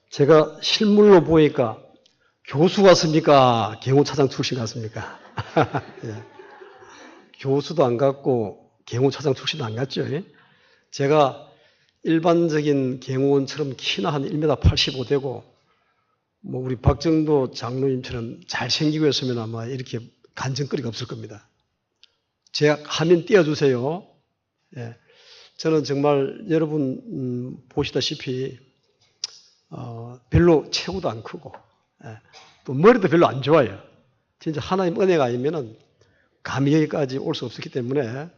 제가 실물로 보니까 교수 같습니까? 경호차장 출신 같습니까? 예. 교수도 안 같고 경호차장 출신도 안 같죠. 예? 제가 일반적인 경호원처럼 키나 한 1m 85되고 뭐 우리 박정도 장로님처럼 잘생기고 했으면 아마 이렇게 간증거리가 없을 겁니다. 제 화면 띄워주세요. 예. 저는 정말 여러분 보시다시피 별로 체구도 안 크고 또 머리도 별로 안 좋아요. 진짜 하나님 은혜가 아니면은 감히 여기까지 올 수 없었기 때문에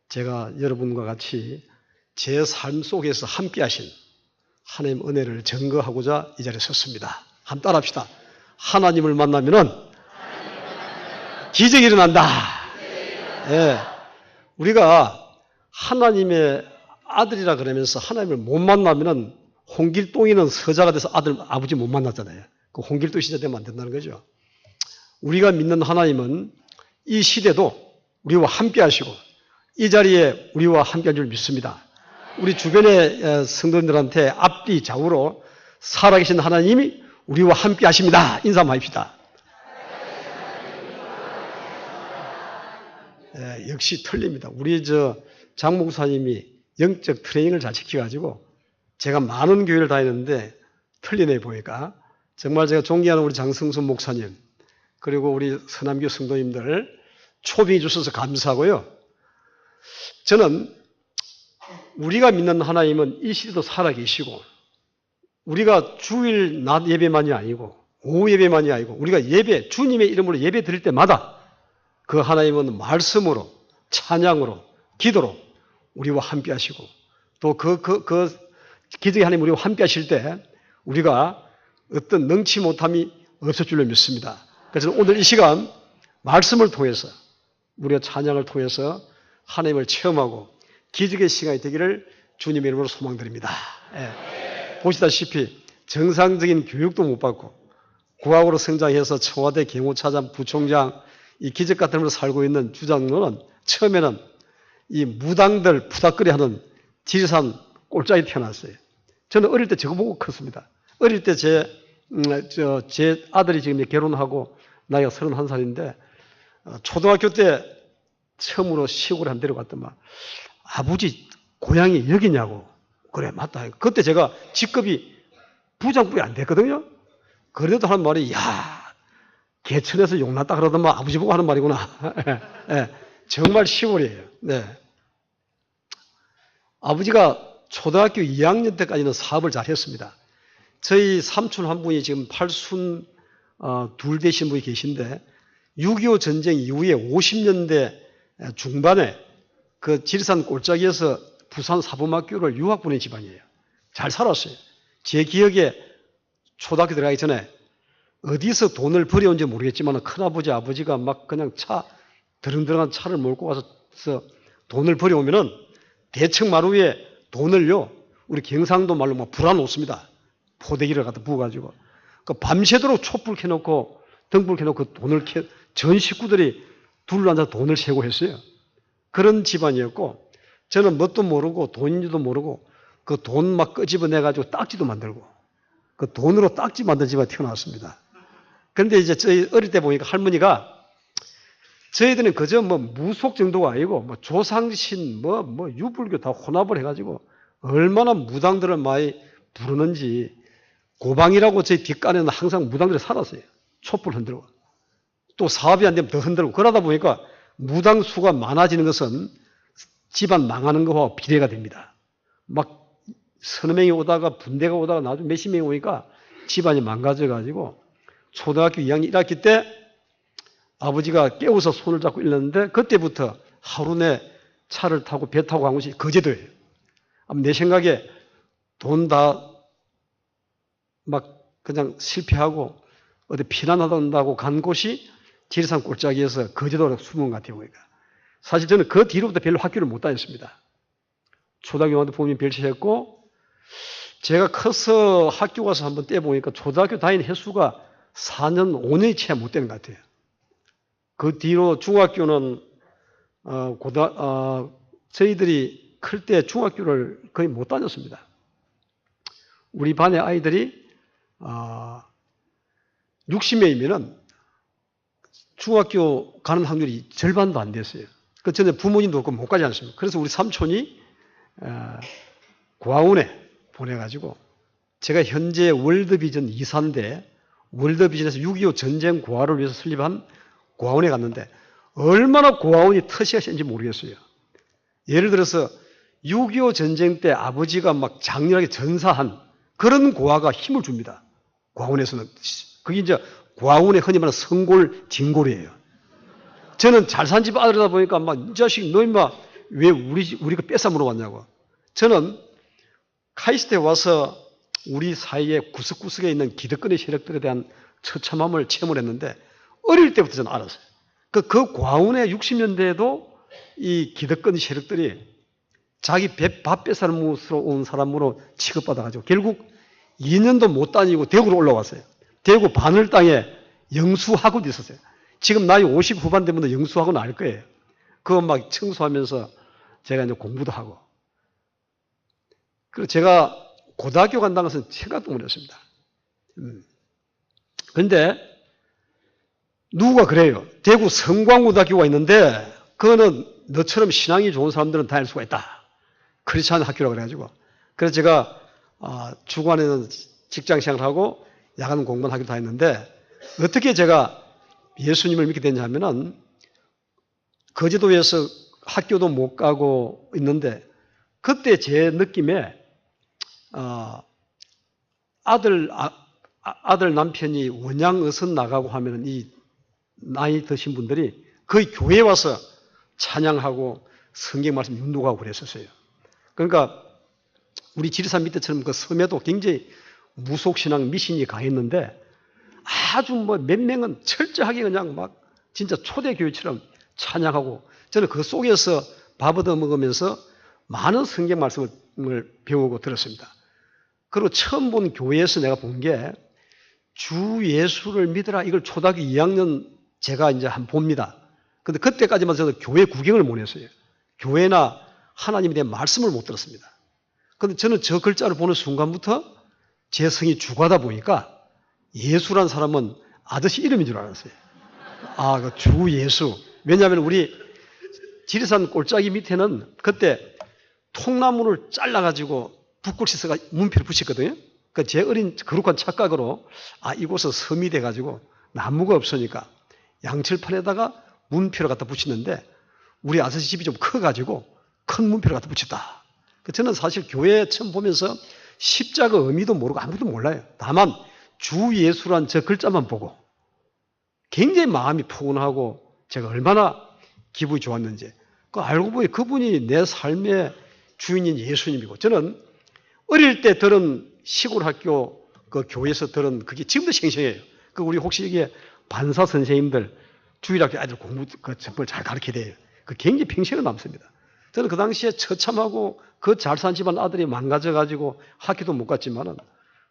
제가 여러분과 같이 제 삶 속에서 함께 하신 하나님 은혜를 증거하고자 이 자리에 섰습니다. 한번 따라합시다. 하나님을 만나면은 기적이 일어난다. 예. 우리가 하나님의 아들이라 그러면서 하나님을 못 만나면은 홍길동이는 서자가 돼서 아버지 못 만났잖아요. 그 홍길동 시대 되면 안 된다는 거죠. 우리가 믿는 하나님은 이 시대도 우리와 함께 하시고 이 자리에 우리와 함께 할 줄 믿습니다. 우리 주변의 성도님들한테 앞뒤 좌우로 살아계신 하나님이 우리와 함께 하십니다. 인사 한번 합시다. 역시 틀립니다. 우리 장 목사님이 영적 트레이닝을 잘 시켜가지고 제가 많은 교회를 다녔는데 틀리네 보니까 정말 제가 존경하는 우리 장성순 목사님 그리고 우리 서남교 성도님들 초빙해 주셔서 감사하고요. 저는 우리가 믿는 하나님은 이 시대도 살아계시고 우리가 주일 낮 예배만이 아니고 오후 예배만이 아니고 우리가 예배 주님의 이름으로 예배 드릴 때마다 그 하나님은 말씀으로 찬양으로 기도로 우리와 함께 하시고 또 그 기적의 하나님 우리와 함께 하실 때 우리가 어떤 능치 못함이 없을 줄로 믿습니다. 그래서 오늘 이 시간 말씀을 통해서 우리가 찬양을 통해서 하나님을 체험하고 기적의 시간이 되기를 주님의 이름으로 소망드립니다. 예. 보시다시피 정상적인 교육도 못 받고 국악으로 성장해서 청와대 경호차장 부총장 이 기적 같은 걸로 살고 있는 주장로는 처음에는 이 무당들 푸닥거리하는 지리산 꼴짝이 태어났어요. 저는 어릴 때 저거 보고 컸습니다. 어릴 때 제 아들이 지금 결혼하고 나이가 31살인데 초등학교 때 처음으로 시골에 한 데려갔더만 아버지 고향이 여기냐고. 그래 맞다. 그때 제가 직급이 부장급이 안 됐거든요. 그래도 하는 말이 야 개천에서 용났다 그러더만 아버지 보고 하는 말이구나. 네, 정말 시골이에요. 네. 아버지가 초등학교 2학년 때까지는 사업을 잘 했습니다. 저희 삼촌 한 분이 지금 82 되신 분이 계신데 6.25 전쟁 이후에 50년대 중반에 그 지리산 꼴짝이에서 부산 사범학교를 유학 보낸 집안이에요. 잘 살았어요. 제 기억에 초등학교 들어가기 전에 어디서 돈을 버려온지 모르겠지만 큰아버지 아버지가 막 그냥 드릉드릉한 차를 몰고 와서 돈을 버려오면은 대청 마루 위에 돈을요 우리 경상도 말로 막 불어놓습니다. 포대기를 갖다 부어가지고 그 밤새도록 촛불 켜놓고 등불 켜놓고 돈을 전 식구들이 둘러앉아서 돈을 세고 했어요. 그런 집안이었고 저는 뭣도 모르고 돈인지도 모르고 그 돈 막 끄집어내가지고 딱지도 만들고 그 돈으로 딱지 만든 집안에 태어났습니다. 그런데 이제 저희 어릴 때 보니까 할머니가 저희들은 그저 뭐 무속 정도가 아니고 뭐 조상신 뭐 유불교 다 혼합을 해가지고 얼마나 무당들을 많이 부르는지 고방이라고 저희 뒷간에는 항상 무당들이 살았어요. 촛불 흔들고 또 사업이 안 되면 더 흔들고 그러다 보니까 무당 수가 많아지는 것은 집안 망하는 것과 비례가 됩니다. 막 서너 명이 오다가 분대가 오다가 나중에 몇십 명이 오니까 집안이 망가져가지고 초등학교 2학년 1학기 때 아버지가 깨워서 손을 잡고 일렀는데 그때부터 하루 내 차를 타고 배 타고 간 곳이 거제도예요. 내 생각에 돈 다 막 그냥 실패하고 어디 피난한다고 간 곳이 지리산 꼴짝이에서 거제도로 숨은 것 같아요. 그러니까. 사실 저는 그 뒤로부터 별로 학교를 못 다녔습니다. 초등학교 와도 부모님 별치했고 제가 커서 학교 가서 한번 떼보니까 초등학교 다닌 횟수가 4년, 5년이 채 못 되는 것 같아요. 그 뒤로 중학교는 저희들이 클 때 중학교를 거의 못 다녔습니다. 우리 반의 아이들이 60명이면은 중학교 가는 확률이 절반도 안 됐어요. 그 전에 부모님도 없고 못 가지 않습니까? 그래서 우리 삼촌이 고아원에 보내가지고 제가 현재 월드비전 이사인데 월드비전에서 6.25 전쟁 고아를 위해서 설립한 고아원에 갔는데 얼마나 고아원이 터시가 센지 모르겠어요. 예를 들어서 6.25 전쟁 때 아버지가 막 장렬하게 전사한 그런 고아가 힘을 줍니다. 고아원에서는. 그게 이제 고아원에 흔히 말하는 성골, 딩골이에요. 저는 잘 산 집 아들이다 보니까 막 이 자식 너 임마 왜 우리가 뺏어 물어봤냐고. 저는 카이스트에 와서 우리 사이에 구석구석에 있는 기득권의 세력들에 대한 처참함을 체험을 했는데 어릴 때부터 저는 알았어요. 그 고아원에 60년대에도 이 기득권 세력들이 자기 밥 뺏어먹으러 온 사람으로 취급받아가지고 결국 2년도 못 다니고 대구로 올라왔어요. 대구 바늘 땅에 영수학원도 있었어요. 지금 나이 50 후반 되면 영수학원 알 거예요. 그거 막 청소하면서 제가 이제 공부도 하고. 그리고 제가 고등학교 간다는 것은 생각도 못 했습니다. 그런데 누가 그래요. 대구 성광고등학교가 있는데 그거는 너처럼 신앙이 좋은 사람들은 다닐 수가 있다. 크리스찬 학교라고 그래가지고. 그래서 제가 주간에는 직장 생활하고 야간 공부한 학교 다녔는데 어떻게 제가 예수님을 믿게 됐냐면은 거제도에서 학교도 못 가고 있는데 그때 제 느낌에 아들 남편이 원양 어선 나가고 하면은 이 나이 드신 분들이 거의 교회에 와서 찬양하고 성경 말씀 윤도하고 그랬었어요. 그러니까 우리 지리산 밑에처럼 그 섬에도 굉장히 무속신앙 미신이 강했는데 아주 뭐 몇 명은 철저하게 그냥 막 진짜 초대교회처럼 찬양하고 저는 그 속에서 밥 얻어 먹으면서 많은 성경 말씀을 배우고 들었습니다. 그리고 처음 본 교회에서 내가 본 게 주 예수를 믿으라 이걸 초등학교 2학년 제가 이제 한번 봅니다. 근데 그때까지만 저는 교회 구경을 못 했어요. 교회나 하나님에 대한 말씀을 못 들었습니다. 근데 저는 저 글자를 보는 순간부터 제 성이 주가다 보니까 예수란 사람은 아저씨 이름인 줄 알았어요. 그 주 예수. 왜냐하면 우리 지리산 골짜기 밑에는 그때 통나무를 잘라가지고 붓글씨서가 문패를 붙였거든요. 그러니까 제 어린 거룩한 착각으로 이곳은 섬이 돼가지고 나무가 없으니까 양철판에다가 문패를 갖다 붙이는데 우리 아저씨 집이 좀 커가지고 큰 문패를 갖다 붙였다. 저는 사실 교회 처음 보면서 십자가 의미도 모르고 아무것도 몰라요. 다만 주 예수란 저 글자만 보고 굉장히 마음이 포근하고 제가 얼마나 기분이 좋았는지 알고 보니 그분이 내 삶의 주인인 예수님이고 저는 어릴 때 들은 시골 학교 그 교회에서 들은 그게 지금도 생생해요. 우리 혹시 여기에 반사 선생님들 주일학교 아이들 공부 정말 잘 가르쳐야 돼요. 굉장히 평생을 남습니다. 저는 그 당시에 처참하고 그 잘 산 집안 아들이 망가져가지고 학교도 못 갔지만은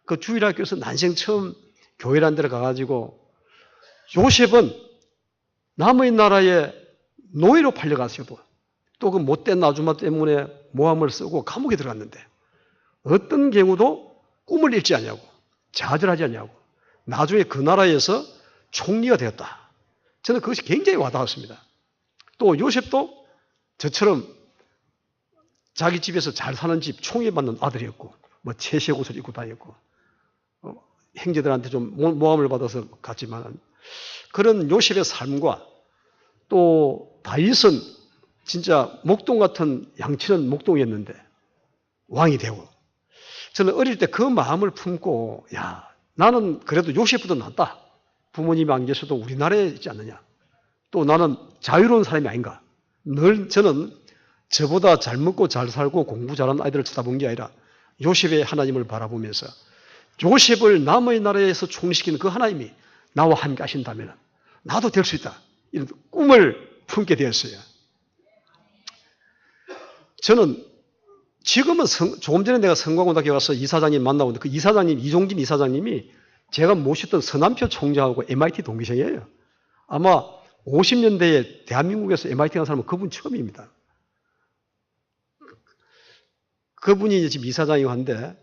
그 주일학교에서 난생 처음 교회라는 데를 가가지고 요셉은 남의 나라에 노예로 팔려갔어요. 또 그 못된 아주마 때문에 모함을 쓰고 감옥에 들어갔는데 어떤 경우도 꿈을 잃지 않냐고 좌절하지 않냐고 나중에 그 나라에서 총리가 되었다. 저는 그것이 굉장히 와닿았습니다. 또 요셉도 저처럼 자기 집에서 잘 사는 집 총애받는 아들이었고 뭐 채색 옷을 입고 다녔고 형제들한테 좀 모함을 받아서 갔지만 그런 요셉의 삶과 또 다윗은 진짜 목동 같은 양치는 목동이었는데 왕이 되고 저는 어릴 때 그 마음을 품고 나는 그래도 요셉보다 낫다. 부모님이 안 계셔도 우리나라에 있지 않느냐. 또 나는 자유로운 사람이 아닌가. 늘 저는 저보다 잘 먹고 잘 살고 공부 잘하는 아이들을 쳐다본 게 아니라 요셉의 하나님을 바라보면서 요셉을 남의 나라에서 총리시키는 그 하나님이 나와 함께 하신다면 나도 될 수 있다. 이런 꿈을 품게 되었어요. 저는 지금은 조금 전에 내가 성광고등학교 가서 이사장님 만나고 그 이사장님 이종진 이사장님이 제가 모셨던 서남표 총장하고 MIT 동기생이에요. 아마 50년대에 대한민국에서 MIT 간 사람은 그분 처음입니다. 그분이 지금 이사장이고 한데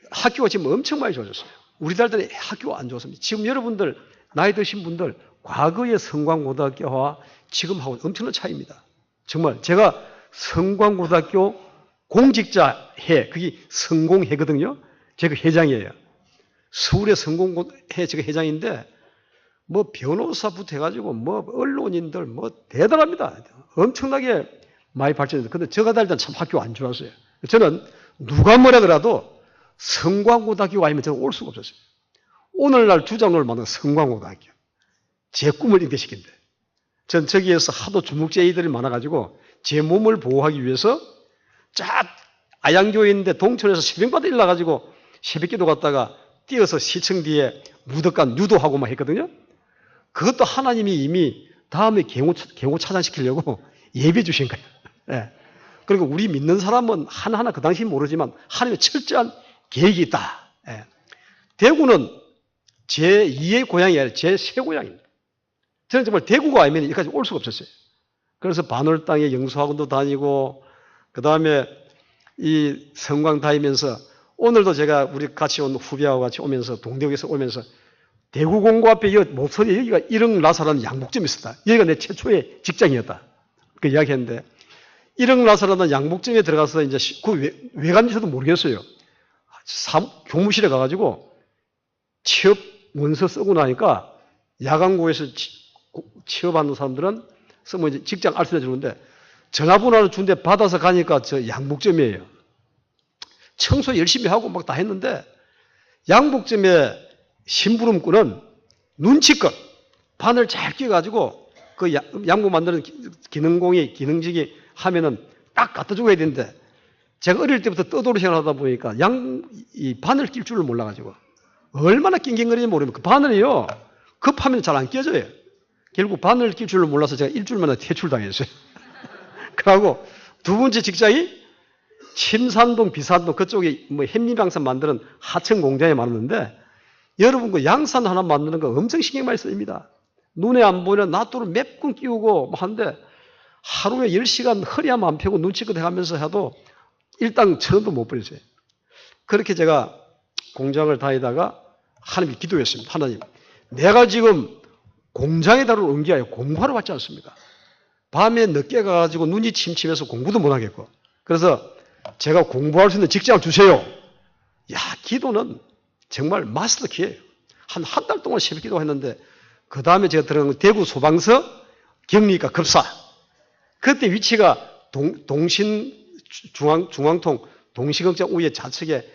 학교가 지금 엄청 많이 좋아졌어요. 우리 딸들이 학교가 안 좋습니다. 지금 여러분들 나이 드신 분들 과거의 성광고등학교와 지금하고 엄청난 차이입니다. 정말 제가 성광고등학교 공직자회 그게 성공회거든요. 제가 회장이에요. 서울의 성공회 제가 회장인데 뭐 변호사부터 해가지고 뭐 언론인들 뭐 대단합니다. 엄청나게 많이 발전했어요. 근데 제가 다닐 때는 참 학교 안 좋았어요. 저는 누가 뭐라 그래도 성광고등학교 아니면 저는 올 수가 없었어요. 오늘날 주장을 만든 성광고등학교. 제 꿈을 인대시킨대. 전 저기에서 하도 주묵제이들이 많아가지고 제 몸을 보호하기 위해서 쫙 아양교회인데 동천에서 새벽마다 일나가지고 새벽기도 갔다가 뛰어서 시청 뒤에 무덕간 유도하고 막 했거든요. 그것도 하나님이 이미 다음에 경호 차단시키려고 예배 주신 거예요. 예. 그리고 우리 믿는 사람은 하나하나 그 당시 모르지만 하나님의 철저한 계획이 있다. 예. 대구는 제 2의 고향이 아니라 제 세 고향입니다. 저는 정말 대구가 아니면 여기까지 올 수가 없었어요. 그래서 반월 땅에 영수학원도 다니고 그 다음에 이 성광 다니면서 오늘도 제가 우리 같이 온 후배하고 같이 오면서 동대구에서 오면서 대구 공고 앞에 모서리 여기가 1억 라사라는 양복점이 있었다. 여기가 내 최초의 직장이었다. 그 이야기 했는데 1억 라사라는 양복점에 들어가서 이제 왜 간지 저도 모르겠어요. 교무실에 가가지고 취업 원서 쓰고 나니까 야간고에서 취업하는 사람들은 쓰면 이제 직장 알선해 주는데 전화번호를 준데 받아서 가니까 저 양복점이에요. 청소 열심히 하고 막 다 했는데 양복점의 심부름꾼은 눈치껏 바늘 잘 끼워가지고 그 양복 만드는 기능직이 하면은 딱 갖다 주고 해야 되는데 제가 어릴 때부터 떠도로 생활하다 보니까 이 바늘 낄 줄을 몰라가지고 얼마나 낑낑거리는지 모르면 그 바늘이요. 급하면 잘 안 끼어져요. 결국 바늘 낄 줄을 몰라서 제가 일주일 만에 퇴출당했어요. 그러고 두 번째 직장이 침산동, 비산동 그쪽에 뭐 햄리방산 만드는 하청 공장에 많았는데 여러분 그 양산 하나 만드는 거 엄청 신경 많이 씁니다. 눈에 안 보이는 낫도를 몇 군 끼우고 뭐 하는데 하루에 10시간 허리하면 안 펴고 눈치껏 해가면서 해도 일당 1,000원도 못 버렸어요. 그렇게 제가 공장을 다니다가 하나님께 기도했습니다. 하나님, 내가 지금 공장에 다룰 온 게 아니라 공부하러 왔지 않습니까? 밤에 늦게 가가지고 눈이 침침해서 공부도 못 하겠고. 그래서 제가 공부할 수 있는 직장을 주세요. 야, 기도는 정말 마스터 키예요. 한 달 동안 새벽 기도 했는데 그 다음에 제가 들어간 건 대구 소방서 격리과 급사. 그때 위치가 중앙통 동시극장 우회 좌측에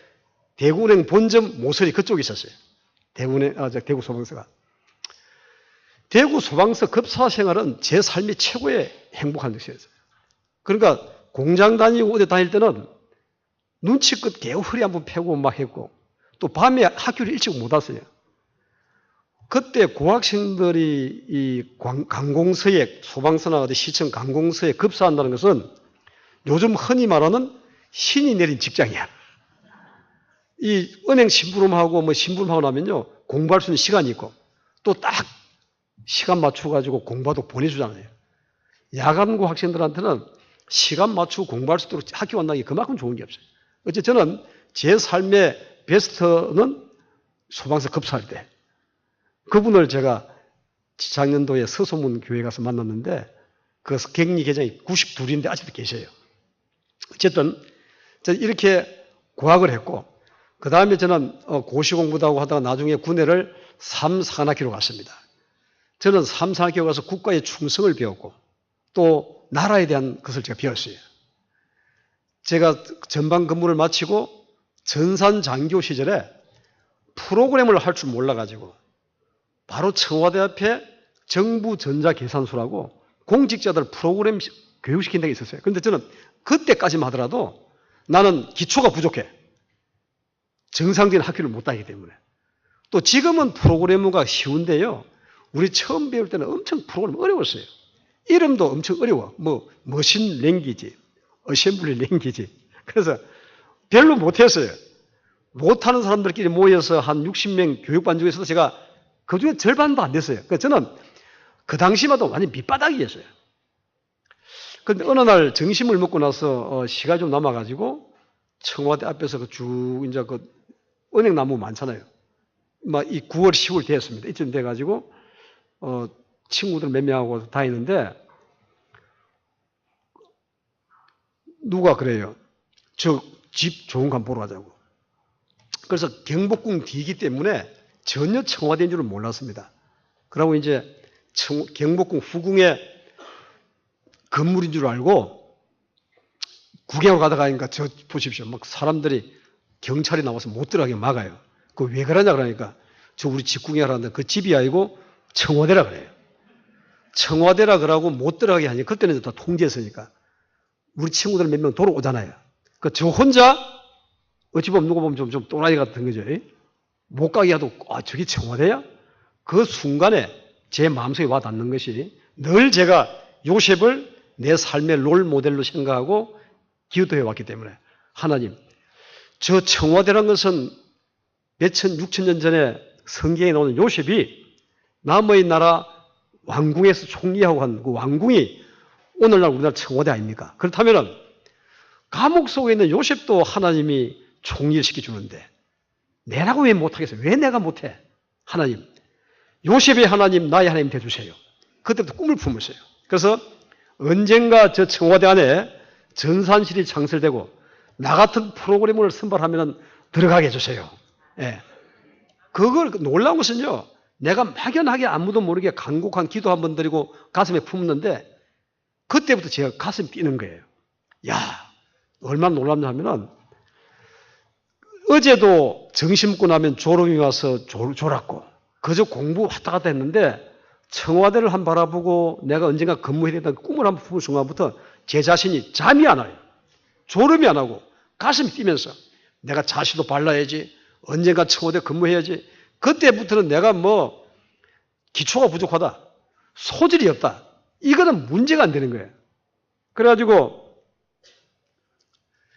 대구은행 본점 모서리 그쪽에 있었어요. 대구 소방서가. 대구 소방서 급사 생활은 제 삶의 최고의 행복한 것이었어요. 그러니까 공장 다니고 어디 다닐 때는 눈치껏 개우 허리 한번 펴고 막 했고 또 밤에 학교를 일찍 못 왔어요. 그때 고학생들이 이 관공서에 소방서나 어디 시청 관공서에 급사한다는 것은 요즘 흔히 말하는 신이 내린 직장이야. 이 은행 심부름하고 뭐 심부름하고 나면요 공부할 수 있는 시간이 있고 또 딱 시간 맞춰가지고 공부하도 보내주잖아요. 야간고 학생들한테는 시간 맞추고 공부할 수 있도록 학교 간다는 게 그만큼 좋은 게 없어요. 어쨌든 저는 제 삶의 베스트는 소방서 급사할 때 그분을 제가 작년도에 서소문 교회 가서 만났는데 그 격리 계장이 92인데 아직도 계셔요. 어쨌든 이렇게 고학을 했고 그 다음에 저는 고시공부도 하고 하다가 나중에 군회를 3산학기로 갔습니다. 저는 3산학기로 가서 국가의 충성을 배웠고 또 나라에 대한 것을 제가 배웠어요. 제가 전방 근무를 마치고 전산 장교 시절에 프로그램을 할 줄 몰라가지고 바로 청와대 앞에 정부 전자계산소라고 공직자들 프로그램 교육시킨 데가 있었어요. 그런데 저는 그때까지만 하더라도 나는 기초가 부족해. 정상적인 학교를 못 다니기 때문에. 또 지금은 프로그래머가 쉬운데요. 우리 처음 배울 때는 엄청 프로그램 어려웠어요. 이름도 엄청 어려워. 뭐 머신 랭귀지, 어셈블리 랭귀지. 그래서 별로 못했어요. 못하는 사람들끼리 모여서 한 60명 교육반 중에서도 제가 그중에 절반도 안 됐어요. 그래서 저는 그 당시마다 완전 밑바닥이었어요. 그런데 어느 날 점심을 먹고 나서 시간이 좀 남아가지고 청와대 앞에서 쭉 이제 그 은행나무 많잖아요. 막 이 9월, 10월 됐습니다. 이쯤 돼가지고, 친구들 몇 명하고 다니는데, 누가 그래요. 저 집 좋은 거 한번 보러 가자고. 그래서 경복궁 뒤이기 때문에 전혀 청와대인 줄은 몰랐습니다. 그러고 이제 경복궁 후궁의 건물인 줄 알고 구경을 가다가 저 보십시오. 막 사람들이 경찰이 나와서 못 들어가게 막아요. 그 왜 그러냐 그러니까 저 우리 집 구경하라는데 그 집이 아니고 청와대라 그래요. 청와대라 그러고 못 들어가게 하니 그때는 다 통제했으니까 우리 친구들 몇 명 돌아오잖아요. 그 저 혼자 어찌 보면 누가 보면 좀 또라이 같은 거죠. 못 가게 해도 저기 청와대야? 그 순간에 제 마음속에 와 닿는 것이 늘 제가 요셉을 내 삶의 롤 모델로 생각하고 기도해 왔기 때문에 하나님, 저 청와대란 것은 몇천, 6천 년 전에 성경에 나오는 요셉이 남의 나라 왕궁에서 총리하고 한 그 왕궁이 오늘날 우리나라 청와대 아닙니까? 그렇다면 감옥 속에 있는 요셉도 하나님이 총리를 시켜주는데 내라고 왜 못하겠어요? 왜 내가 못해? 하나님, 요셉의 하나님, 나의 하나님 되주세요. 그때부터 꿈을 품었어요. 그래서 언젠가 저 청와대 안에 전산실이 창설되고 나 같은 프로그래머를 선발하면 들어가게 해주세요. 예. 그걸 놀라운 것은요, 내가 막연하게 아무도 모르게 간곡한 기도 한번 드리고 가슴에 품는데 그때부터 제가 가슴이 뛰는 거예요. 야, 얼마나 놀랍냐 하면은 어제도 점심 먹고 나면 졸음이 와서 졸았고 그저 공부 왔다 갔다 했는데 청와대를 한번 바라보고 내가 언젠가 근무해야 된다는 꿈을 한번 품은 순간부터 제 자신이 잠이 안 와요. 졸음이 안 하고 가슴이 뛰면서 내가 자시도 발라야지, 언젠가 청와대 근무해야지. 그때부터는 내가 기초가 부족하다, 소질이 없다, 이거는 문제가 안 되는 거예요. 그래가지고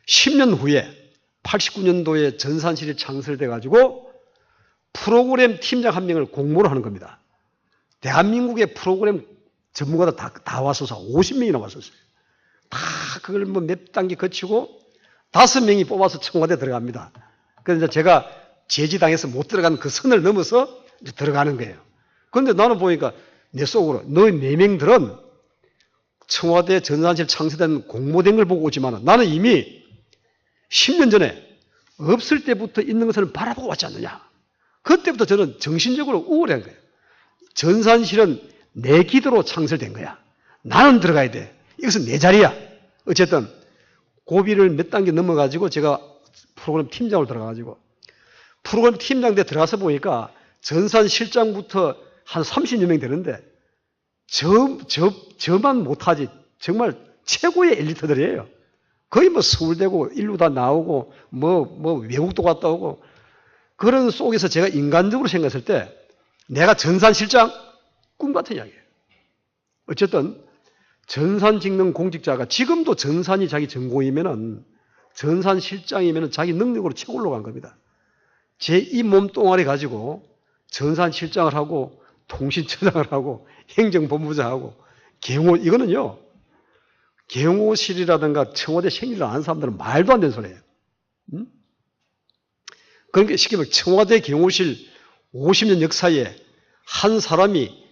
10년 후에 89년도에 전산실이 창설돼가지고 프로그램 팀장 한 명을 공모를 하는 겁니다. 대한민국의 프로그램 전문가들 다 왔어서 50명이나 왔었어요. 다 그걸 몇 단계 거치고 5명이 뽑아서 청와대 들어갑니다. 그래서 제가 제지당해서 못 들어간 그 선을 넘어서 이제 들어가는 거예요. 그런데 나는 보니까 내 속으로 너희 4명들은 청와대 전산실 창설된 공모된 걸 보고 오지만 나는 이미 10년 전에 없을 때부터 있는 것을 바라보고 왔지 않느냐. 그때부터 저는 정신적으로 우울한 거예요. 전산실은 내 기도로 창설된 거야. 나는 들어가야 돼. 이것은 내 자리야. 어쨌든 고비를 몇 단계 넘어가지고 제가 프로그램 팀장으로 들어가가지고 프로그램 팀장 때 들어가서 보니까 전산실장부터 한 30여 명 되는데 저만 못하지. 정말 최고의 엘리트들이에요. 거의 서울대고 일루 다 나오고 외국도 갔다 오고 그런 속에서 제가 인간적으로 생각했을 때 내가 전산실장 꿈 같은 이야기예요. 어쨌든 전산 찍는 공직자가 지금도 전산이 자기 전공이면은 전산실장이면은 자기 능력으로 최고 올라간 겁니다. 제 이 몸뚱아리 가지고 전산실장을 하고 통신처장을 하고 행정본부장하고 경호, 이거는요, 경호실이라든가 청와대 생일을 아는 사람들은 말도 안 되는 소리예요. 그러니까 쉽게 말해 청와대 경호실 50년 역사에 한 사람이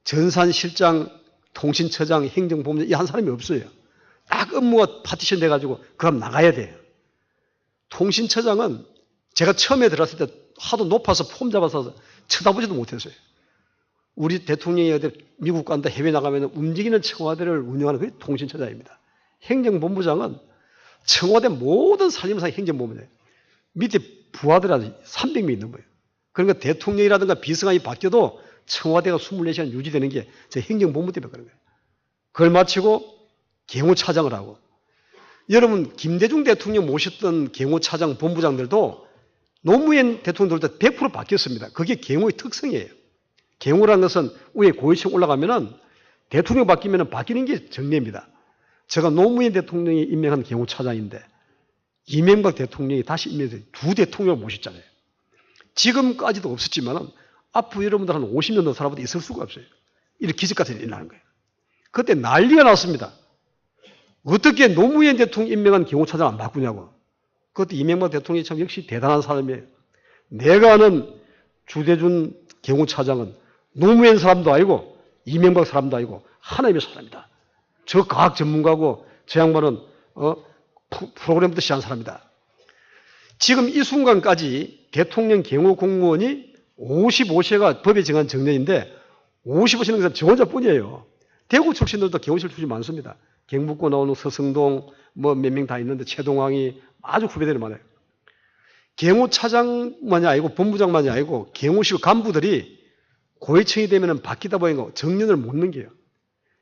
전산실장, 통신처장, 행정본부장 이 한 사람이 없어요. 딱 업무가 파티션 돼가지고 그럼 나가야 돼요. 통신처장은 제가 처음에 들어갔을 때 하도 높아서 폼 잡아서 쳐다보지도 못했어요. 우리 대통령이 어디 미국 간다 해외 나가면 움직이는 청와대를 운영하는 그게 통신처장입니다. 행정본부장은 청와대 모든 살림상 행정본부장이에요. 밑에 부하들 아주 300명 있는 거예요. 그러니까 대통령이라든가 비서관이 바뀌어도 청와대가 24시간 유지되는 게 저 행정본부 때문에 그런 거예요. 그걸 마치고 경호차장을 하고 여러분 김대중 대통령 모셨던 경호차장 본부장들도 노무현 대통령 들 때 100% 바뀌었습니다. 그게 경호의 특성이에요. 경호라는 것은 위에 고위층 올라가면은 대통령 바뀌면은 바뀌는 게 정례입니다. 제가 노무현 대통령이 임명한 경호차장인데 이명박 대통령이 다시 임명해서 2 대통령을 모셨잖아요. 지금까지도 없었지만은 앞으로 여러분들 한 50년 더 살아봐도 있을 수가 없어요. 이렇게 기적 같은 일이 일어나는 거예요. 그때 난리가 났습니다. 어떻게 노무현 대통령 임명한 경호차장 안 바꾸냐고. 그것도 이명박 대통령이 참 역시 대단한 사람이에요. 내가 아는 주대준 경호차장은 노무현 사람도 아니고 이명박 사람도 아니고 하나님의 사람이다. 저 과학 전문가고 저 양반은 프로그램부터 시작한 사람이다. 지금 이 순간까지 대통령 경호 공무원이 55세가 법에 정한 정년인데 55세는 저 혼자뿐이에요. 대구 출신들도 경호실 출신 많습니다. 경북고 나오는 서성동 뭐 몇 명 다 있는데 최동왕이 아주 후배들이 많아요. 경호차장만이 아니고 본부장만이 아니고 경호실 간부들이 고위층이 되면 바뀌다 보니까 정년을 못 넘겨요.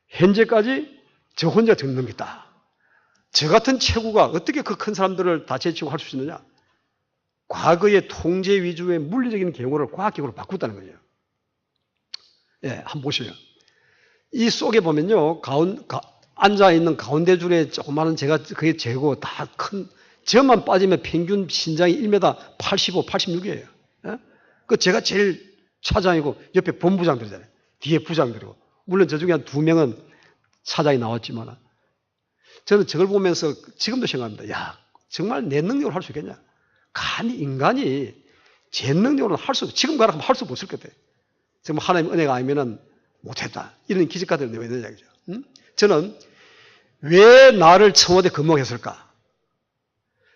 현재까지 저 혼자 정년 넘겼다. 저 같은 체구가 어떻게 그 큰 사람들을 다 제치고 할 수 있느냐. 과거의 통제 위주의 물리적인 경호를 과학적으로 바꿨다는 거예요. 예, 한번 보세요. 이 속에 보면요, 앉아있는 가운데 줄에 조그마한 제가 그게 재고 다 큰, 저만 빠지면 평균 신장이 1m 85, 86이에요. 예? 그 제가 제일 차장이고 옆에 본부장들이잖아요. 뒤에 부장들이고. 물론 저 중에 한 2명은 차장이 나왔지만 저는 저걸 보면서 지금도 생각합니다. 야, 정말 내 능력으로 할 수 있겠냐? 감히 인간이 제 능력으로는 할 수 없어. 지금 가라면 할 수 없을 것 같아요. 정말 하나님 은혜가 아니면은 못했다. 이런 기적가들을 내야 되는 이야기죠. 저는 왜 나를 청와대 근무했을까?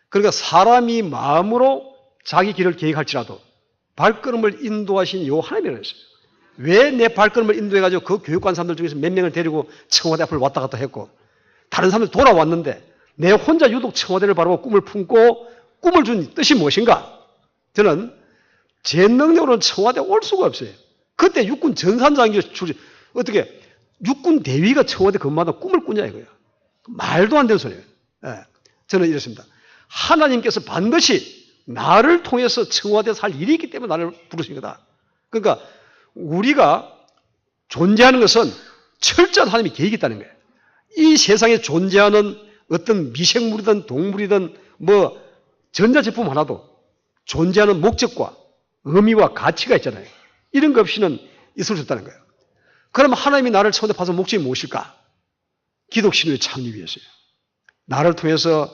그러니까 사람이 마음으로 자기 길을 계획할지라도 발걸음을 인도하신 요 하나님이라고 했어요. 왜 내 발걸음을 인도해가지고 그 교육관 사람들 중에서 몇 명을 데리고 청와대 앞을 왔다 갔다 했고 다른 사람들 돌아왔는데 내 혼자 유독 청와대를 바라보고 꿈을 품고 꿈을 준 뜻이 무엇인가? 저는 제 능력으로는 청와대 올 수가 없어요. 그때 육군 전산장교 출신, 어떻게 육군 대위가 청와대 근무하다 꿈을 꾸냐 이거예요. 말도 안 되는 소리예요. 예. 저는 이렇습니다. 하나님께서 반드시 나를 통해서 청와대 살 일이 있기 때문에 나를 부르신 거다. 그러니까 우리가 존재하는 것은 철저한 하나님의 계획이 있다는 거예요. 이 세상에 존재하는 어떤 미생물이든 동물이든 뭐 전자제품 하나도 존재하는 목적과 의미와 가치가 있잖아요. 이런 것 없이는 있을 수 없다는 거예요. 그러면 하나님이 나를 청와대 파서 목적이 무엇일까? 기독신회 창립이었어요. 나를 통해서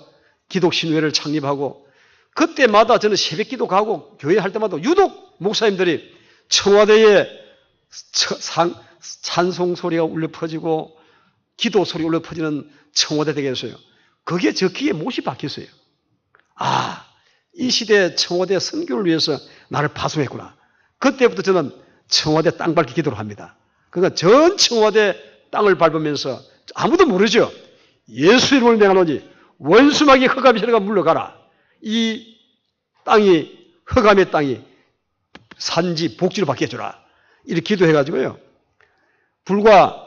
기독신회를 창립하고 그때마다 저는 새벽기도 가고 교회 할 때마다 유독 목사님들이 청와대에 찬송 소리가 울려 퍼지고 기도 소리가 울려 퍼지는 청와대 되게 했어요. 그게 저 귀에 못이 박혔어요. 아, 이 시대 청와대 선교를 위해서 나를 파송했구나. 그때부터 저는 청와대 땅 밟기 기도를 합니다. 그러니까 전 청와대 땅을 밟으면서 아무도 모르죠. 예수 이름을 명하노니 원수마귀 흑암이 저리가 물러가라. 이 땅이 흑암의 땅이 산지 복지로 바뀌어주라. 이렇게 기도해가지고요. 불과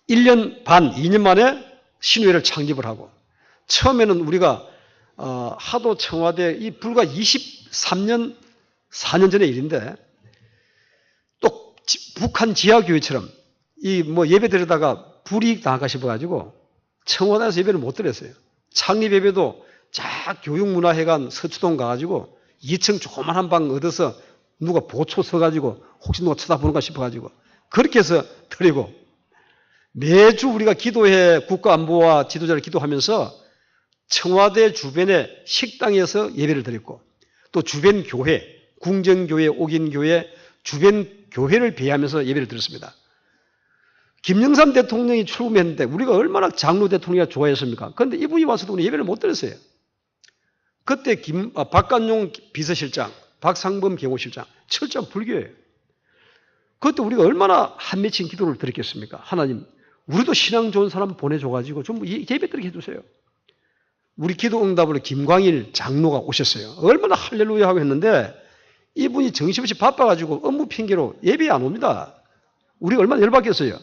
1년 반, 2년 만에 신회를 창립을 하고 처음에는 우리가 하도 청와대 이 불과 23년, 4년 전의 일인데 또 북한 지하교회처럼 이 뭐 예배 드리다가 불이익 당할까 싶어가지고 청와대에서 예배를 못 드렸어요. 창립 예배도 쫙 교육문화회관 서초동 가가지고 2층 조그만한 방 얻어서 누가 보초 서가지고 혹시 누가 쳐다보는가 싶어가지고 그렇게 해서 드리고 매주 우리가 기도회 국가안보와 지도자를 기도하면서 청와대 주변의 식당에서 예배를 드렸고 또 주변 교회, 궁정교회, 옥인교회, 주변 교회를 배회하면서 예배를 드렸습니다. 김영삼 대통령이 출범했는데 우리가 얼마나 장로 대통령이 좋아했습니까? 그런데 이분이 와서도 우리 예배를 못 드렸어요. 그때 박관용 비서실장, 박상범 경호실장, 철저한 불교예요. 그때 우리가 얼마나 한 맺힌 기도를 드렸겠습니까? 하나님, 우리도 신앙 좋은 사람 보내줘가지고 좀 예배 드리게 해주세요. 우리 기도 응답으로 김광일 장로가 오셨어요. 얼마나 할렐루야 하고 했는데 이분이 정신없이 바빠가지고 업무 핑계로 예배에 안 옵니다. 우리가 얼마나 열받겠어요.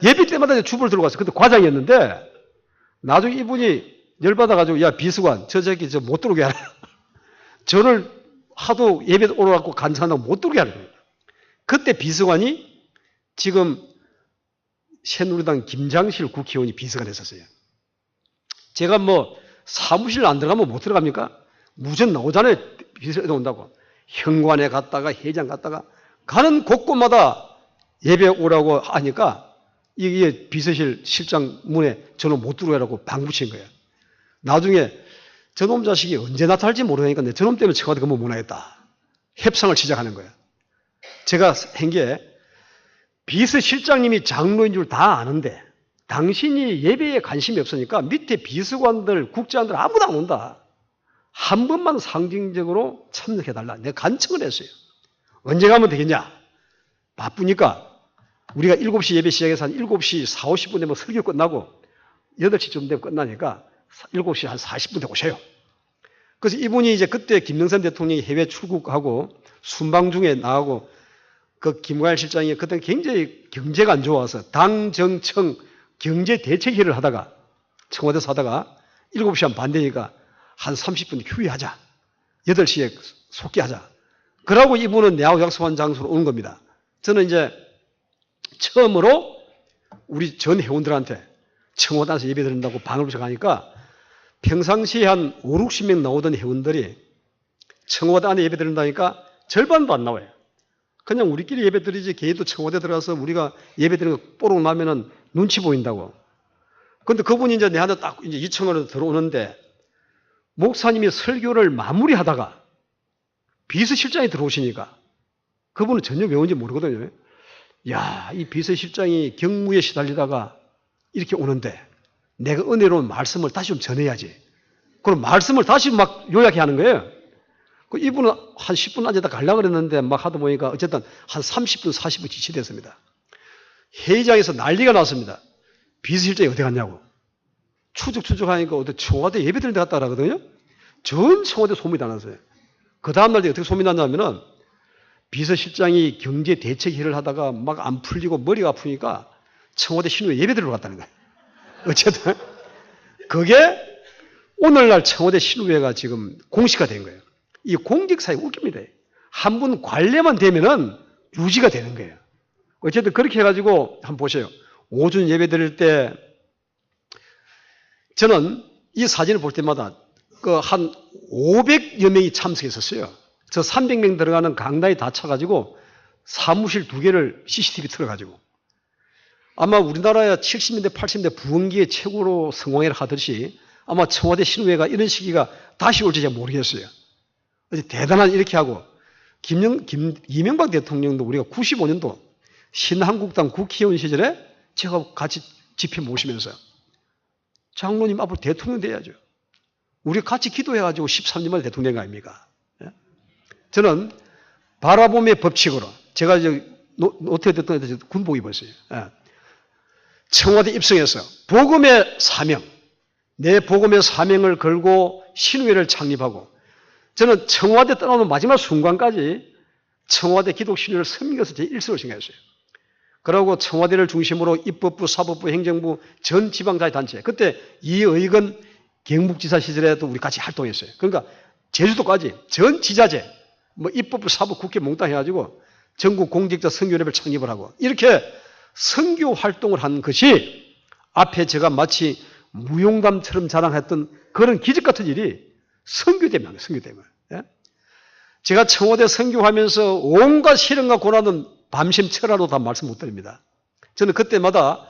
예배 때마다 주부를 들고 갔어요. 그때 과장이었는데 나중에 이분이 열받아가지고 야 비서관 저 새끼 저 못 들어오게 하라. 저를 하도 예배 오러갖고 간사한다고 못 들어오게 하라. 그때 비서관이 지금 새누리당 김장실 국회의원이 비서관 했었어요. 제가 뭐 사무실 안 들어가면 못 들어갑니까? 무전 나오잖아요. 비서관 온다고. 현관에 갔다가 회장 갔다가 가는 곳곳마다 예배 오라고 하니까 이게 비서실 실장 문에 저는 못 들어오라고 방붙인 거예요. 나중에 저놈 자식이 언제 나타날지 모르니까 저놈 때문에 청와대 근무 못 하겠다. 협상을 시작하는 거예요. 제가 한 게 비서실장님이 장로인 줄 다 아는데 당신이 예배에 관심이 없으니까 밑에 비서관들, 국장들 아무도 안 온다. 한 번만 상징적으로 참석해달라. 내가 간청을 했어요. 언제 가면 되겠냐? 바쁘니까 우리가 7시 예배 시작해서 한 7시 4, 50분 되면 설교 끝나고 8시쯤 되면 끝나니까 7시 한 40분 돼 오셔요. 그래서 이분이 이제 그때 김영삼 대통령이 해외 출국하고 순방 중에 나가고 그 김관일 실장이 그때 굉장히 경제가 안 좋아서 당정청 경제대책회의를 하다가 청와대에서 하다가 7시 한 반 되니까 한 30분 휴회하자. 8시에 속기하자. 그러고 이분은 내하고 약속한 장소로 오는 겁니다. 저는 이제 처음으로 우리 전 회원들한테 청와대에서 예배 드린다고 방을 부쳐가니까 평상시에 한 5, 60명 나오던 회원들이 청와대 안에 예배 드린다니까 절반도 안 나와요. 그냥 우리끼리 예배 드리지 걔도 청와대 들어가서 우리가 예배 드리는 거 뽀록 나면은 눈치 보인다고. 그런데 그분이 이제 내한테 딱 이제 2층으로 들어오는데 목사님이 설교를 마무리하다가 비서실장이 들어오시니까 그분은 전혀 왜 온지 모르거든요. 야, 이 비서실장이 경무에 시달리다가 이렇게 오는데 내가 은혜로운 말씀을 다시 좀 전해야지. 그럼 말씀을 다시 막 요약해 하는 거예요. 이분은 한 10분 앉았다 가려고 그랬는데 막 하다 보니까 어쨌든 한 30분, 40분 지체됐습니다. 회의장에서 난리가 났습니다. 비서실장이 어디 갔냐고. 추적하니까 어디 청와대 예배 드리는 데 갔다 그러거든요. 전 청와대 소문이 다 났어요. 그 다음날 어떻게 소문이 났냐면은 비서실장이 경제대책회의를 하다가 막 안 풀리고 머리가 아프니까 청와대 신우에 예배 드리러 갔다는 거예요. 어쨌든 그게 오늘날 청와대 신우회가 지금 공시가 된 거예요. 이 공직사회 웃깁니다. 한 분 관례만 되면은 유지가 되는 거예요. 어쨌든 그렇게 해가지고 한번 보세요. 오전 예배 드릴 때 저는 이 사진을 볼 때마다 그 한 500여 명이 참석했었어요. 저 300명 들어가는 강당에 다 차가지고 사무실 2개를 CCTV 틀어가지고 아마 우리나라의 70년대, 80년대 부흥기의 최고로 성공회를 하듯이 아마 청와대 신우회가 이런 시기가 다시 올지 제가 모르겠어요. 대단한 이렇게 하고 이명박 대통령도 우리가 95년도 신한국당 국회의원 시절에 제가 같이 집회 모시면서 장로님 앞으로 대통령 돼야죠. 우리 같이 기도해가지고 13년 만에 대통령 아닙니까? 저는 바라봄의 법칙으로 제가 이제 노태우 대통령한테 군복 입었어요. 청와대 입성해서 복음의 사명, 내 복음의 사명을 걸고 신우회를 창립하고 저는 청와대 떠나는 마지막 순간까지 청와대 기독신우회를 섬겨서 제 일석을 생각했어요. 그러고 청와대를 중심으로 입법부, 사법부, 행정부, 전 지방자치단체 그때 이의건 경북지사 시절에도 우리 같이 활동했어요. 그러니까 제주도까지 전 지자체 뭐 입법부, 사법, 국회 몽땅 해가지고 전국 공직자 선교회를 창립을 하고 이렇게 선교 활동을 한 것이 앞에 제가 마치 무용담처럼 자랑했던 그런 기적 같은 일이 선교 때문에 선교 때문에. 제가 청와대 선교하면서 온갖 시련과 고난은 밤샘 철야로 다 말씀 못 드립니다. 저는 그때마다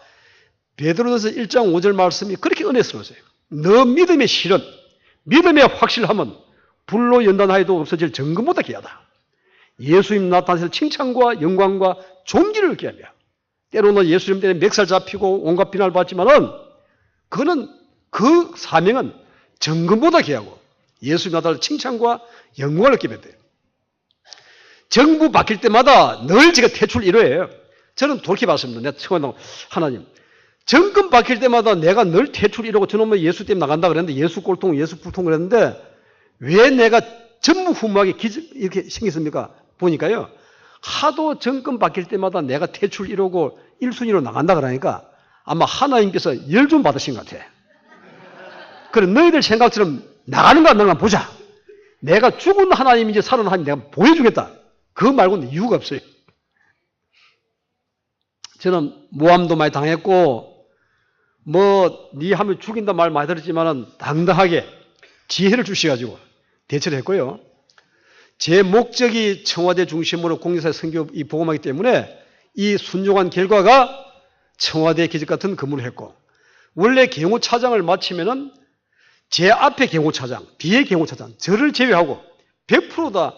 베드로전서 1장 5절 말씀이 그렇게 은혜스러웠어요. 너 믿음의 실은 믿음의 확실함은 불로 연단하여도 없어질 정금보다 귀하다. 예수님 나타나서 칭찬과 영광과 존귀를 얻게 하며 때로는 예수님 때문에 멱살 잡히고 온갖 비난을 받지만은 그 사명은 정금보다 귀하고 예수님 나타나서 칭찬과 영광을 얻게 돼요. 정부 바뀔 때마다 늘 제가 퇴출 1호예요. 저는 돌이켜봤습니다. 내가 처음에 하나님 정권 바뀔 때마다 내가 늘 퇴출 1호고 저놈은 예수 때문에 나간다 그랬는데 예수 꼴통 예수 불통 그랬는데 왜 내가 전무후무하게 이렇게 생겼습니까? 보니까요. 하도 정권 바뀔 때마다 내가 퇴출 1호고 1순위로 나간다 그러니까 아마 하나님께서 열 좀 받으신 것 같아. 그래 너희들 생각처럼 나가는가 안 나가는가 보자. 내가 죽은 하나님인지 살은 하나님 내가 보여주겠다. 그거 말고는 이유가 없어요. 저는 모함도 많이 당했고 네 하면 죽인다 말 많이 들었지만은 당당하게 지혜를 주셔가지고 대처를 했고요. 제 목적이 청와대 중심으로 공직사회 선교 이 복음하기 때문에 이 순종한 결과가 청와대 기적 같은 근무를 했고 원래 경호차장을 마치면은 제 앞에 경호차장, 뒤에 경호차장 저를 제외하고 100% 다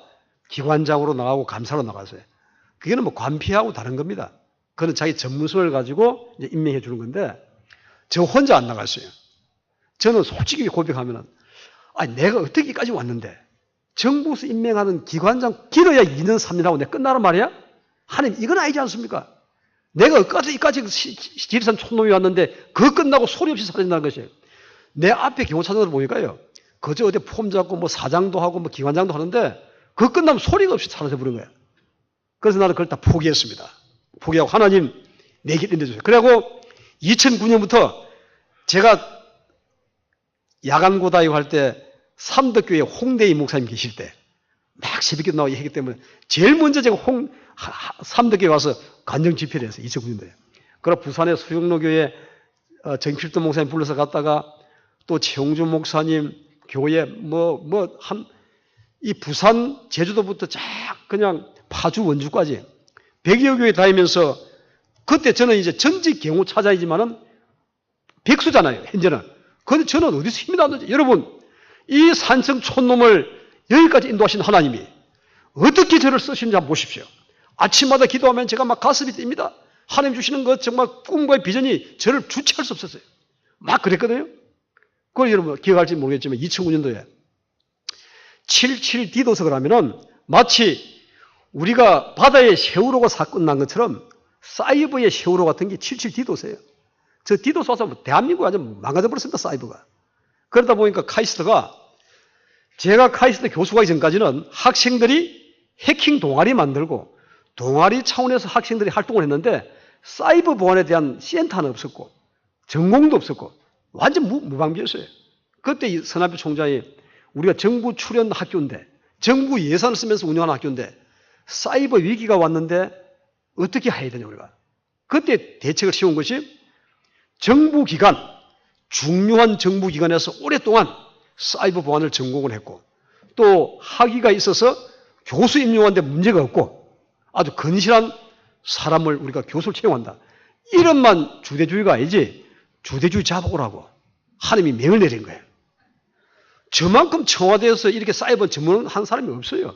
기관장으로 나가고 감사로 나갔어요. 그게는 뭐 관피하고 다른 겁니다. 그는 자기 전문성을 가지고 이제 임명해 주는 건데 저 혼자 안 나갔어요. 저는 솔직히 고백하면은 내가 어떻게까지 왔는데 정부에서 임명하는 기관장 길어야 2년 3년 하고 내가 끝나란 말이야? 하나님 이건 아니지 않습니까? 내가 어디까지 지리산 촌놈이 왔는데 그거 끝나고 소리 없이 사라진다는 것이에요. 내 앞에 경호차장들 보니까요. 그저 어디 폼 잡고 뭐 사장도 하고 뭐 기관장도 하는데 그거 끝나면 소리가 없이 사라져버린 거예요. 그래서 나는 그걸 다 포기했습니다. 포기하고 하나님 내 길 인도해주세요. 그리고 2009년부터 제가 야간고다이고 할 때 삼덕교회 홍대희 목사님 계실 때 막 새벽에 나오고 하기 때문에 제일 먼저 제가 삼덕교회 와서 간정 집회를 했어요. 2009년도에. 그리고 부산의 수영로교회 정필도 목사님 불러서 갔다가 또 최홍준 목사님 교회 이 부산 제주도부터 쫙 그냥 파주 원주까지 100여 교회 다니면서 그때 저는 이제 전직 경호차장이지만은 백수잖아요. 현재는. 그런데 저는 어디서 힘이 나는지. 여러분 이 산청 촌놈을 여기까지 인도하신 하나님이 어떻게 저를 쓰시는지 한번 보십시오. 아침마다 기도하면 제가 막 가슴이 뜁니다. 하나님 주시는 것 정말 꿈과 비전이 저를 주체할 수 없었어요. 막 그랬거든요. 그걸 여러분 기억할지 모르겠지만 2009년도에 77 디도석을 하면은 마치 우리가 바다에 세월호가 사건 난 것처럼 사이버의 세월호 같은 게 77 디도서예요. 저 디도스 와서 대한민국이 완전 망가져버렸습니다. 사이버가. 그러다 보니까 카이스트가 제가 카이스트 교수가 이전까지는 학생들이 해킹 동아리 만들고 동아리 차원에서 학생들이 활동을 했는데 사이버 보안에 대한 센터는 없었고 전공도 없었고 완전 무방비였어요. 그때 이 선한표 총장이 우리가 정부 출연 학교인데 정부 예산을 쓰면서 운영하는 학교인데 사이버 위기가 왔는데 어떻게 해야 되냐 우리가. 그때 대책을 세운 것이 정부기관, 중요한 정부기관에서 오랫동안 사이버 보안을 전공을 했고 또 학위가 있어서 교수 임용하는데 문제가 없고 아주 건실한 사람을 우리가 교수를 채용한다. 이런만 주대주의가 아니지 주대주의 잡아오라고 하나님이 명을 내린 거예요. 저만큼 청와대에서 이렇게 사이버 전문한 사람이 없어요.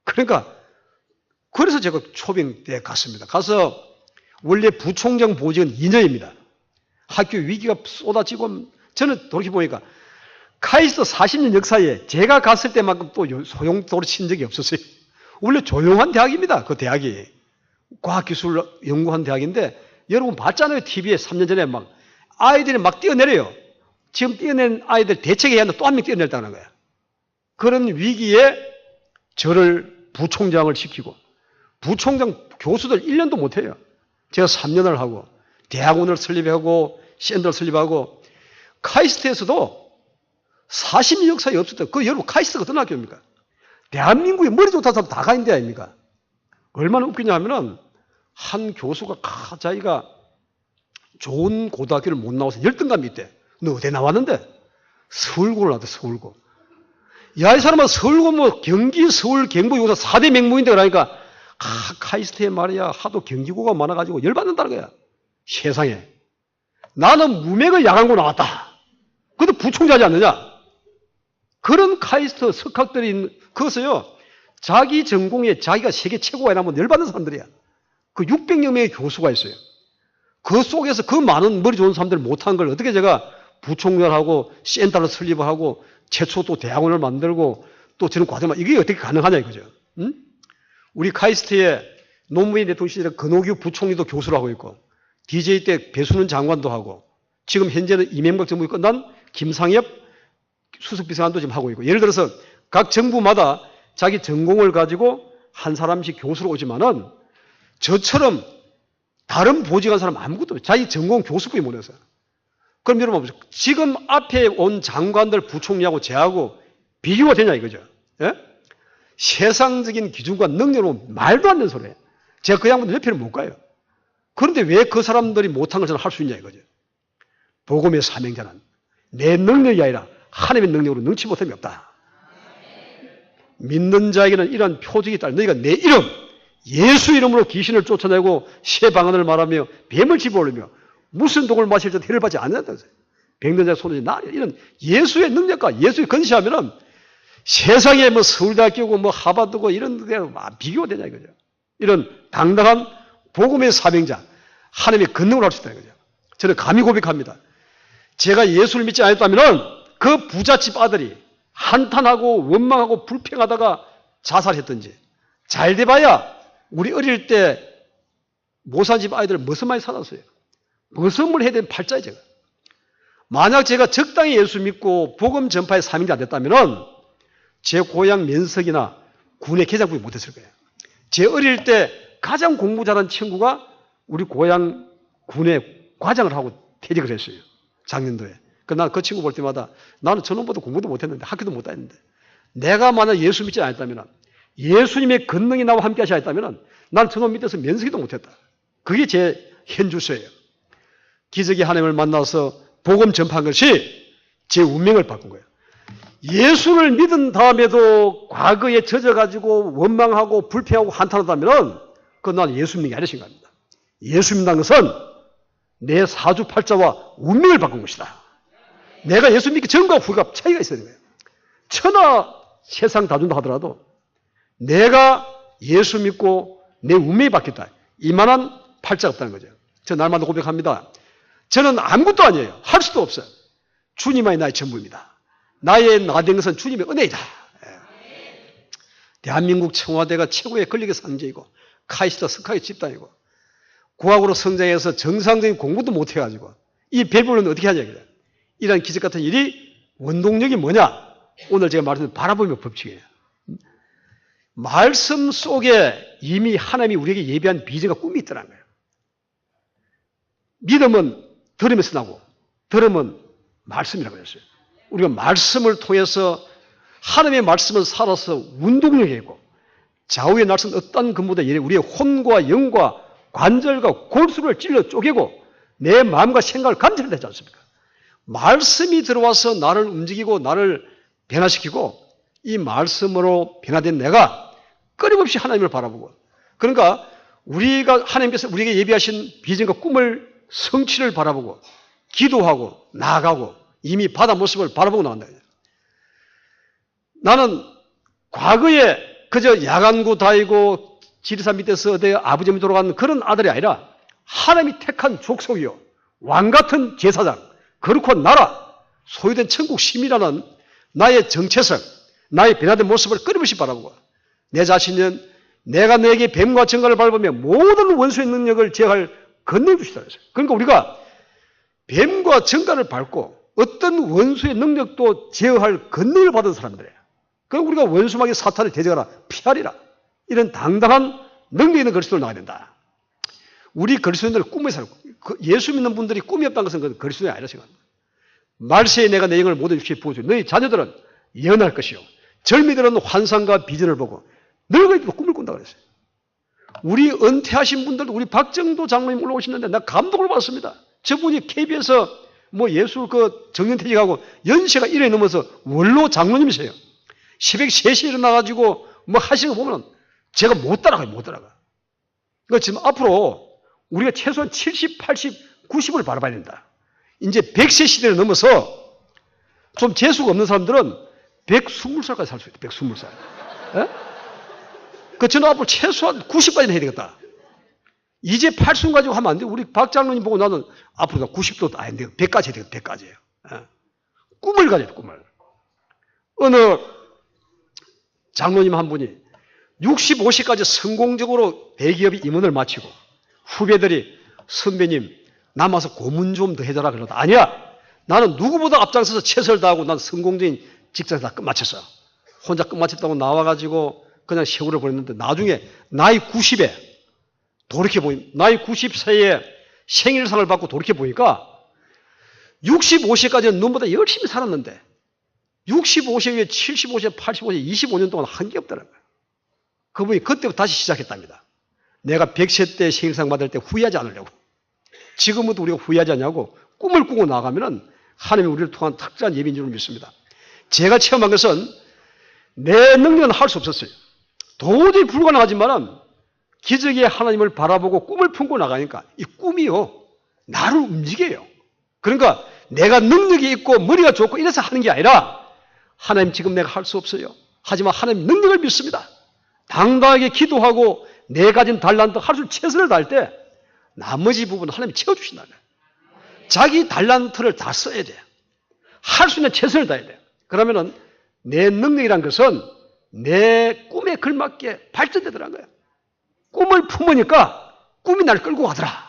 그래서 제가 초빙 때 갔습니다. 가서 원래 부총장 보직은 2년입니다. 학교 위기가 쏟아지고 저는 돌이켜보니까 카이스트 40년 역사에 제가 갔을 때만큼 또 소용돌이 친 적이 없었어요. 원래 조용한 대학입니다. 그 대학이. 과학기술 연구한 대학인데 여러분 봤잖아요. TV에 3년 전에 막 아이들이 막 뛰어내려요. 지금 뛰어낸 아이들 대책해야 하는데 또 한 명 뛰어내렸다는 거야. 그런 위기에 저를 부총장을 시키고 부총장 교수들 1년도 못해요. 제가 3년을 하고 대학원을 설립하고 센터를 설립하고 카이스트에서도 40년 역사에 없었다. 여러분 카이스트가 어떤 학교입니까? 대한민국에 머리 좋다는 사람 다 가 있는 데 아닙니까? 얼마나 웃기냐 하면은 한 교수가 자기가 좋은 고등학교를 못 나와서 열등감이 있대. 너 어디 나왔는데? 서울고를 나왔대. 서울고. 야, 이 사람은 서울고 뭐 경기 서울 경북 여기서 4대 명문인데 그러니까 카이스트에 말이야 하도 경기고가 많아가지고 열받는다는 거야. 세상에. 나는 무맥을 야간고 나왔다. 그것도 부총장하지 않느냐? 그런 카이스트 석학들이 그것을요. 자기 전공에 자기가 세계 최고가 이라면 열받는 사람들이야. 그 600여 명의 교수가 있어요. 그 속에서 그 많은 머리 좋은 사람들 못한 걸 어떻게 제가 부총장하고 센터를 설립하고 최초 또 대학원을 만들고 또 저런 과정을 이게 어떻게 가능하냐 이거죠. 응? 우리 카이스트에 노무현 대통령 시절에 건호규 부총리도 교수를 하고 있고 DJ 때 배수는 장관도 하고 지금 현재는 이명박 정부가 끝난 김상엽 수석비서관도 지금 하고 있고 예를 들어서 각 정부마다 자기 전공을 가지고 한 사람씩 교수로 오지만은 저처럼 다른 보직한 사람 아무것도 없어요. 자기 전공 교수뿐이 못해서. 그럼 여러분 보세요. 지금 앞에 온 장관들 부총리하고 제하고 비교가 되냐 이거죠. 예? 세상적인 기준과 능력으로 말도 안 되는 소리예요. 제가 그 양반들 옆에는 못 가요. 그런데 왜 그 사람들이 못한 걸 저는 할 수 있냐 이거죠. 복음의 사명자는 내 능력이 아니라 하나님의 능력으로 능치 못함이 없다. 믿는 자에게는 이러한 표적이 있다. 너희가 내 이름 예수 이름으로 귀신을 쫓아내고 새 방언을 말하며 뱀을 집어올리며 무슨 독을 마실 때 해를 받지 않는다는 거예요. 병든 자의 손을 나 이런 예수의 능력과 예수의 건시하면은 세상에 뭐 서울대학교고 뭐 하버드고 이런 데 비교가 되냐 이거죠. 이런 당당한 복음의 사명자, 하나님의 권능을 할 수 있다는 거죠. 저는 감히 고백합니다. 제가 예수를 믿지 않았다면 그 부잣집 아들이 한탄하고 원망하고 불평하다가 자살했든지 잘 돼봐야 우리 어릴 때 모산집 아이들 무슨 많이 살았어요. 무슨을 해야 되는 팔자예요. 제가. 만약 제가 적당히 예수 믿고 복음 전파의 사명자 안 됐다면 제 고향 면석이나 군의 계장국이 못했을 거예요. 제 어릴 때 가장 공부 잘한 친구가 우리 고향 군의 과장을 하고 퇴직을 했어요. 작년도에. 난 그 친구 볼 때마다 나는 저놈보다 공부도 못했는데 학교도 못 다녔는데 내가 만약 예수 믿지 않았다면 예수님의 권능이 나와 함께 하지 않았다면 난 저놈 밑에서 면석이도 못했다. 그게 제 현주소예요. 기적의 하나님을 만나서 복음 전파한 것이 제 운명을 바꾼 거예요. 예수를 믿은 다음에도 과거에 젖어가지고 원망하고 불평하고 한탄하다면 그건 난 예수 믿는 게 아니신 겁니다. 예수 믿는 것은 내 사주팔자와 운명을 바꾼 것이다. 내가 예수 믿기 전과 후가 차이가 있어야 되는 거예요. 천하 세상 다 준다 하더라도 내가 예수 믿고 내 운명이 바뀌었다. 이만한 팔자가 없다는 거죠. 저 날마다 고백합니다. 저는 아무것도 아니에요. 할 수도 없어요. 주님만이 나의 전부입니다. 나의 나된 것은 주님의 은혜이다. 대한민국 청와대가 최고의 권력의 상징이고 카이스트 스카이 집단이고 고학으로 성장해서 정상적인 공부도 못해가지고 이 배불러는 어떻게 하냐 그래. 이런 기적 같은 일이 원동력이 뭐냐? 오늘 제가 말씀드린 바라보며 법칙이에요. 말씀 속에 이미 하나님이 우리에게 예비한 비전과 꿈이 있더라는 거예요. 믿음은 들음에서 나고 들음은 말씀이라고 했어요. 우리가 말씀을 통해서 하나님의 말씀을 살아서 운동력이 있고 좌우의 날선 어떤 근무다 우리의 혼과 영과 관절과 골수를 찔러 쪼개고 내 마음과 생각을 감지를 되지 않습니까? 말씀이 들어와서 나를 움직이고 나를 변화시키고 이 말씀으로 변화된 내가 끊임없이 하나님을 바라보고 그러니까 우리가 하나님께서 우리에게 예비하신 비전과 꿈을 성취를 바라보고 기도하고 나아가고 이미 바다 모습을 바라보고 나간다. 나는 과거에 그저 야간구 다이고 지리산 밑에서 어디 아버지 밑으로 간 그런 아들이 아니라 하나님이 택한 족속이요 왕같은 제사장 거룩한 나라 소유된 천국 시민이라는 나의 정체성 나의 변화된 모습을 끊임없이 바라보고 내 자신은 내가 내게 뱀과 정갈을 밟으며 모든 원수의 능력을 제어할 권능을 주시다 그랬어요. 그러니까 우리가 뱀과 정갈을 밟고 어떤 원수의 능력도 제어할 권능을 받은 사람들이에요. 그럼 우리가 원수마귀 사탄을 대적하라 피하리라 이런 당당한 능력 있는 그리스도를 나가야 된다. 우리 그리스도인들은 꿈에 살고 예수 믿는 분들이 꿈이 없다는 것은 그 그리스도인이 아니라 생각합니다. 말세에 내가 내 영을 모든 육체에 부어주고 너희 자녀들은 예언할 것이요 젊이들은 환상과 비전을 보고 늙은이도 꿈을 꾼다고 그랬어요. 우리 은퇴하신 분들도 우리 박정도 장로님 올라오시는데 나 감동을 받습니다. 저분이 KBS에서 뭐 예수 그 정년퇴직하고 연세가 1회 넘어서 원로 장로님이세요. 새벽 3시에 일어나가지고 뭐 하시는 거 보면 제가 못 따라가요. 못 따라가. 그러니까 지금 앞으로 우리가 최소한 70, 80, 90을 바라봐야 된다. 이제 100세 시대를 넘어서 좀 재수가 없는 사람들은 120살까지 살 수 있다. 120살. 그 저는 앞으로 최소한 90까지는 해야 되겠다. 이제 80 가지고 하면 안 돼. 우리 박 장로님 보고 나는 앞으로 90도 안 돼요. 100까지 해야 되겠다. 100까지예요. 꿈을 가져야 돼. 꿈을. 어느 장로님 한 분이 65세까지 성공적으로 대기업이 임원을 마치고 후배들이 선배님 남아서 고문 좀 더 해줘라 그러다 아니야. 나는 누구보다 앞장서서 최선을 다하고 난 성공적인 직장을 다 끝마쳤어. 혼자 끝마쳤다고 나와가지고 그냥 세월을 보냈는데 나중에 나이 90에 돌이켜보니 나이 90세에 생일상을 받고 돌이켜보니까 65세까지는 눈보다 열심히 살았는데 65세 후에 75세, 85세, 25년 동안 한 게 없더라고요. 그분이 그때부터 다시 시작했답니다. 내가 100세 때 생일상 받을 때 후회하지 않으려고. 지금부터 우리가 후회하지 않냐고 꿈을 꾸고 나가면은 하나님이 우리를 통한 특별한 예비인 줄 믿습니다. 제가 체험한 것은 내 능력은 할 수 없었어요. 도저히 불가능하지만은 기적의 하나님을 바라보고 꿈을 품고 나가니까 이 꿈이요. 나를 움직여요. 그러니까 내가 능력이 있고 머리가 좋고 이래서 하는 게 아니라 하나님 지금 내가 할 수 없어요. 하지만 하나님 능력을 믿습니다. 당당하게 기도하고 내 가진 달란트 할 수 있는 최선을 다할 때 나머지 부분은 하나님이 채워주신다. 자기 달란트를 다 써야 돼요. 할 수 있는 최선을 다해야 돼요. 그러면은 내 능력이란 것은 내 꿈에 걸맞게 발전되더라는 거예요. 꿈을 품으니까 꿈이 날 끌고 가더라.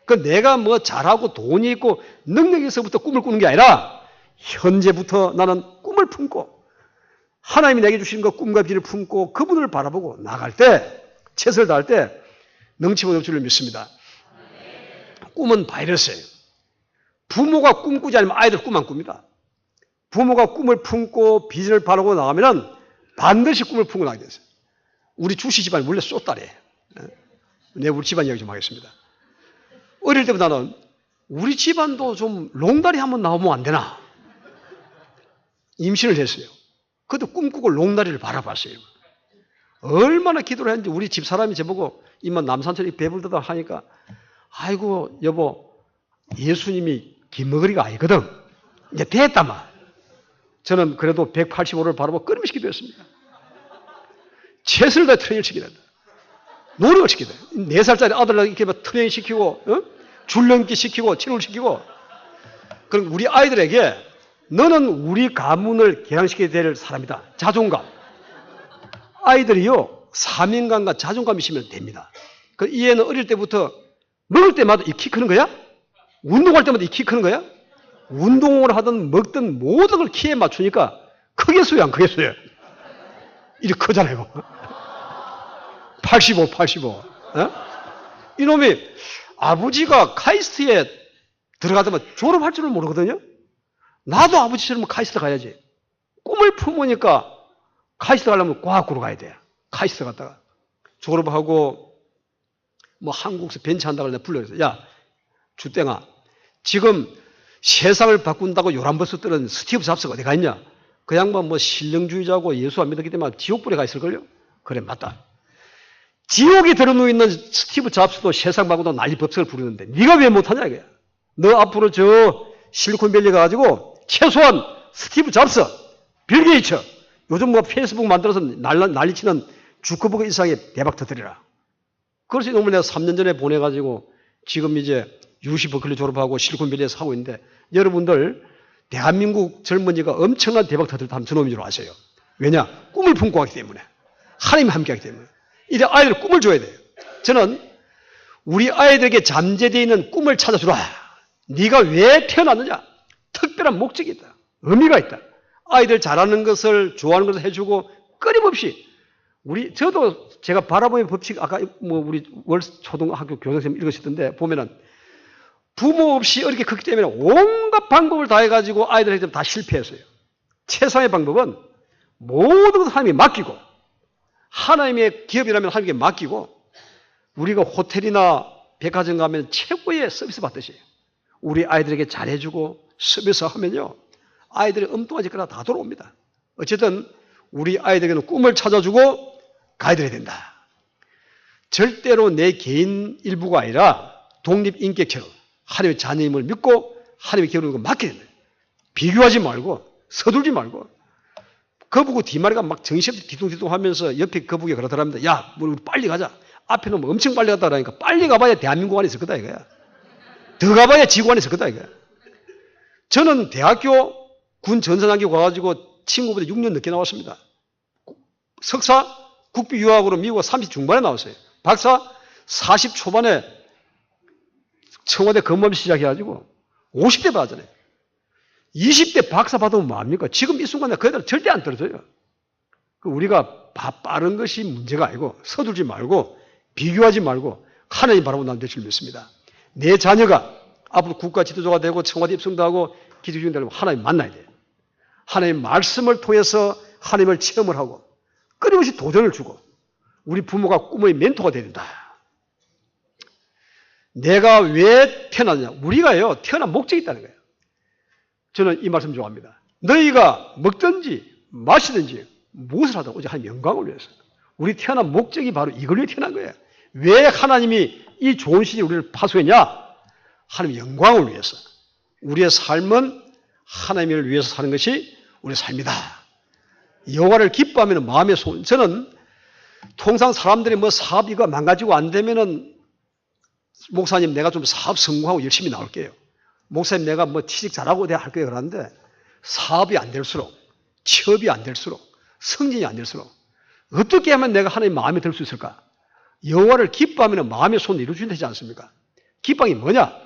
그 내가 뭐 잘하고 돈이 있고 능력이 있어부터 꿈을 꾸는 게 아니라 현재부터 나는 꿈을 품고 하나님이 내게 주신 그 꿈과 비를 품고 그분을 바라보고 나갈 때 최선을 다할 때 능치고 될 줄을 믿습니다. 꿈은 바이러스예요. 부모가 꿈꾸지 않으면 아이들 꿈 안 꿉니다. 부모가 꿈을 품고 비전을 바라고 나가면은 반드시 꿈을 품고 나게 됐어요. 우리 주씨 집안이 원래 쏘딸이에요. 네, 우리 집안 이야기 좀 하겠습니다. 어릴 때부터 나는 우리 집안도 좀 롱다리 한번 나오면 안 되나? 임신을 했어요. 그것도 꿈꾸고 롱다리를 바라봤어요. 얼마나 기도를 했는지 우리 집 사람이 저보고 이만 남산천이 배불르다 하니까 아이고 여보 예수님이 김머거리가 아니거든. 이제 됐다마. 저는 그래도 185를 바라보고 끊임없이 기도했습니다. 최선을 다해 트레이닝을 시키다. 노력을 시키다. 4살짜리 아들을 이렇게 트레이닝 시키고 줄넘기 시키고 치료를 시키고 그럼 우리 아이들에게 너는 우리 가문을 개량시켜야 될 사람이다. 자존감. 아이들이요. 사명감과 자존감이 있으면 됩니다. 이 애는 어릴 때부터 먹을 때마다 이 키 크는 거야? 운동할 때마다 이 키 크는 거야? 운동을 하든 먹든 모든 걸 키에 맞추니까 크겠어요, 안 크겠어요? 이렇게 크잖아요. 85. 이놈이 아버지가 카이스트에 들어가다만 졸업할 줄을 모르거든요. 나도 아버지처럼 카이스트 가야지. 꿈을 품으니까 카이스트 가려면 과학고로 가야 돼. 카이스트 갔다가 졸업하고 뭐 한국에서 벤치한다고 내가 불러서 야 주땡아 지금 세상을 바꾼다고 요란버스 뜨는 스티브 잡스가 어디 가 있냐? 그 양반 뭐 신령주의자고 예수 안 믿었기 때문에 지옥불에 가 있을걸요? 그래 맞다. 지옥에 들어누워있는 스티브 잡스도 세상 바꾸도 난리 법석을 부르는데 네가 왜 못하냐 이거야. 너 앞으로 저 실리콘밸리 가가지고 최소한 스티브 잡스, 빌 게이츠 요즘 뭐 페이스북 만들어서 난리치는 주커버그 이상의 대박 터뜨리라. 그래서 이놈을 내가 3년 전에 보내가지고 지금 이제 UC 버클리 졸업하고 실리콘밸리에서 하고 있는데 여러분들 대한민국 젊은이가 엄청난 대박 터뜨렸다 하면 저놈인 줄 아세요. 왜냐? 꿈을 품고 하기 때문에. 하나님이 함께하기 때문에. 이래 아이들 꿈을 줘야 돼요. 저는 우리 아이들에게 잠재되어 있는 꿈을 찾아주라. 네가 왜 태어났느냐? 특별한 목적이 있다. 의미가 있다. 아이들 잘하는 것을 좋아하는 것을 해주고 끊임없이 저도 제가 바라보는 법칙 아까 뭐 우리 초등학교 교장선생님 읽으셨던데 보면은 부모 없이 이렇게 컸기 때문에 온갖 방법을 다 해가지고 아이들에게 다 실패했어요. 최상의 방법은 모든 것을 하나님께 맡기고 하나님의 기업이라면 하나님께 맡기고 우리가 호텔이나 백화점 가면 최고의 서비스 받듯이 우리 아이들에게 잘해주고 서비스 하면요. 아이들이 엉뚱한 짓거나 다 돌아옵니다. 어쨌든 우리 아이들에게는 꿈을 찾아주고 가야 된다. 절대로 내 개인 일부가 아니라 독립인격체로 하나님의 자녀임을 믿고 하나님의 기업을 맡겨야 된다. 비교하지 말고 서둘지 말고 거북이 뒷마리가 막 정신없이 뒤뚱뒤뚱 하면서 옆에 거북이가 그러더랍니다. 야, 우리 빨리 가자. 앞에는 뭐 엄청 빨리 갔다 그러니까 빨리 가봐야 대한민국 안에 있을 거다 이거야. 더 가봐야 지구 안에 있을 거다 이거야. 저는 대학교 군 전선학교 가가지고 친구보다 6년 늦게 나왔습니다. 석사 국비 유학으로 미국 30 중반에 나왔어요. 박사 40 초반에 청와대 근무를 시작해가지고 50대 받았잖아요. 20대 박사 받으면 뭐합니까? 지금 이 순간에 그 애들 절대 안 떨어져요. 우리가 빠른 것이 문제가 아니고 서둘지 말고 비교하지 말고 하나님 바라보고 나면 될 줄 믿습니다. 내 자녀가 앞으로 국가 지도자가 되고 청와대 입성도 하고 기술주의 되려면 하나님 만나야 돼요. 하나님 말씀을 통해서 하나님을 체험을 하고 끊임없이 도전을 주고 우리 부모가 꿈의 멘토가 돼야 된다. 내가 왜 태어났냐? 우리가요 태어난 목적이 있다는 거예요. 저는 이 말씀 좋아합니다. 너희가 먹든지 마시든지 무엇을 하든 오직 하나님 영광을 위해서. 우리 태어난 목적이 바로 이걸 위해 태어난 거예요. 왜 하나님이 이 좋은 시대에 우리를 파수했냐? 하나님의 영광을 위해서. 우리의 삶은 하나님을 위해서 사는 것이 우리의 삶이다. 여호와를 기뻐하면 마음의 소원. 저는 통상 사람들이 뭐 사업 이거 망가지고 안 되면은 목사님 내가 좀 사업 성공하고 열심히 나올게요. 목사님 내가 뭐 취직 잘하고 내가 할 거예요. 그러는데 사업이 안 될수록, 취업이 안 될수록, 승진이 안 될수록 어떻게 하면 내가 하나님 마음에 들 수 있을까? 여호와를 기뻐하면 마음의 소원을 이루어주면 되지 않습니까? 기뻐이 뭐냐?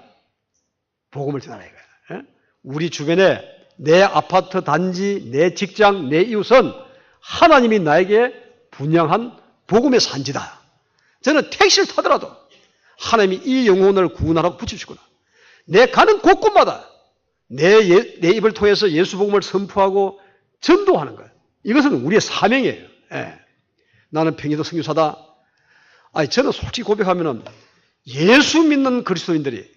복음을 전하라 이거야. 우리 주변에 내 아파트 단지, 내 직장, 내 이웃은 하나님이 나에게 분양한 복음의 산지다. 저는 택시를 타더라도 하나님이 이 영혼을 구원하라고 붙여주거나 내 가는 곳곳마다 내 입을 통해서 예수 복음을 선포하고 전도하는 거예요. 이것은 우리의 사명이에요. 예. 나는 평일도 선교사다. 아니 저는 솔직히 고백하면은 예수 믿는 그리스도인들이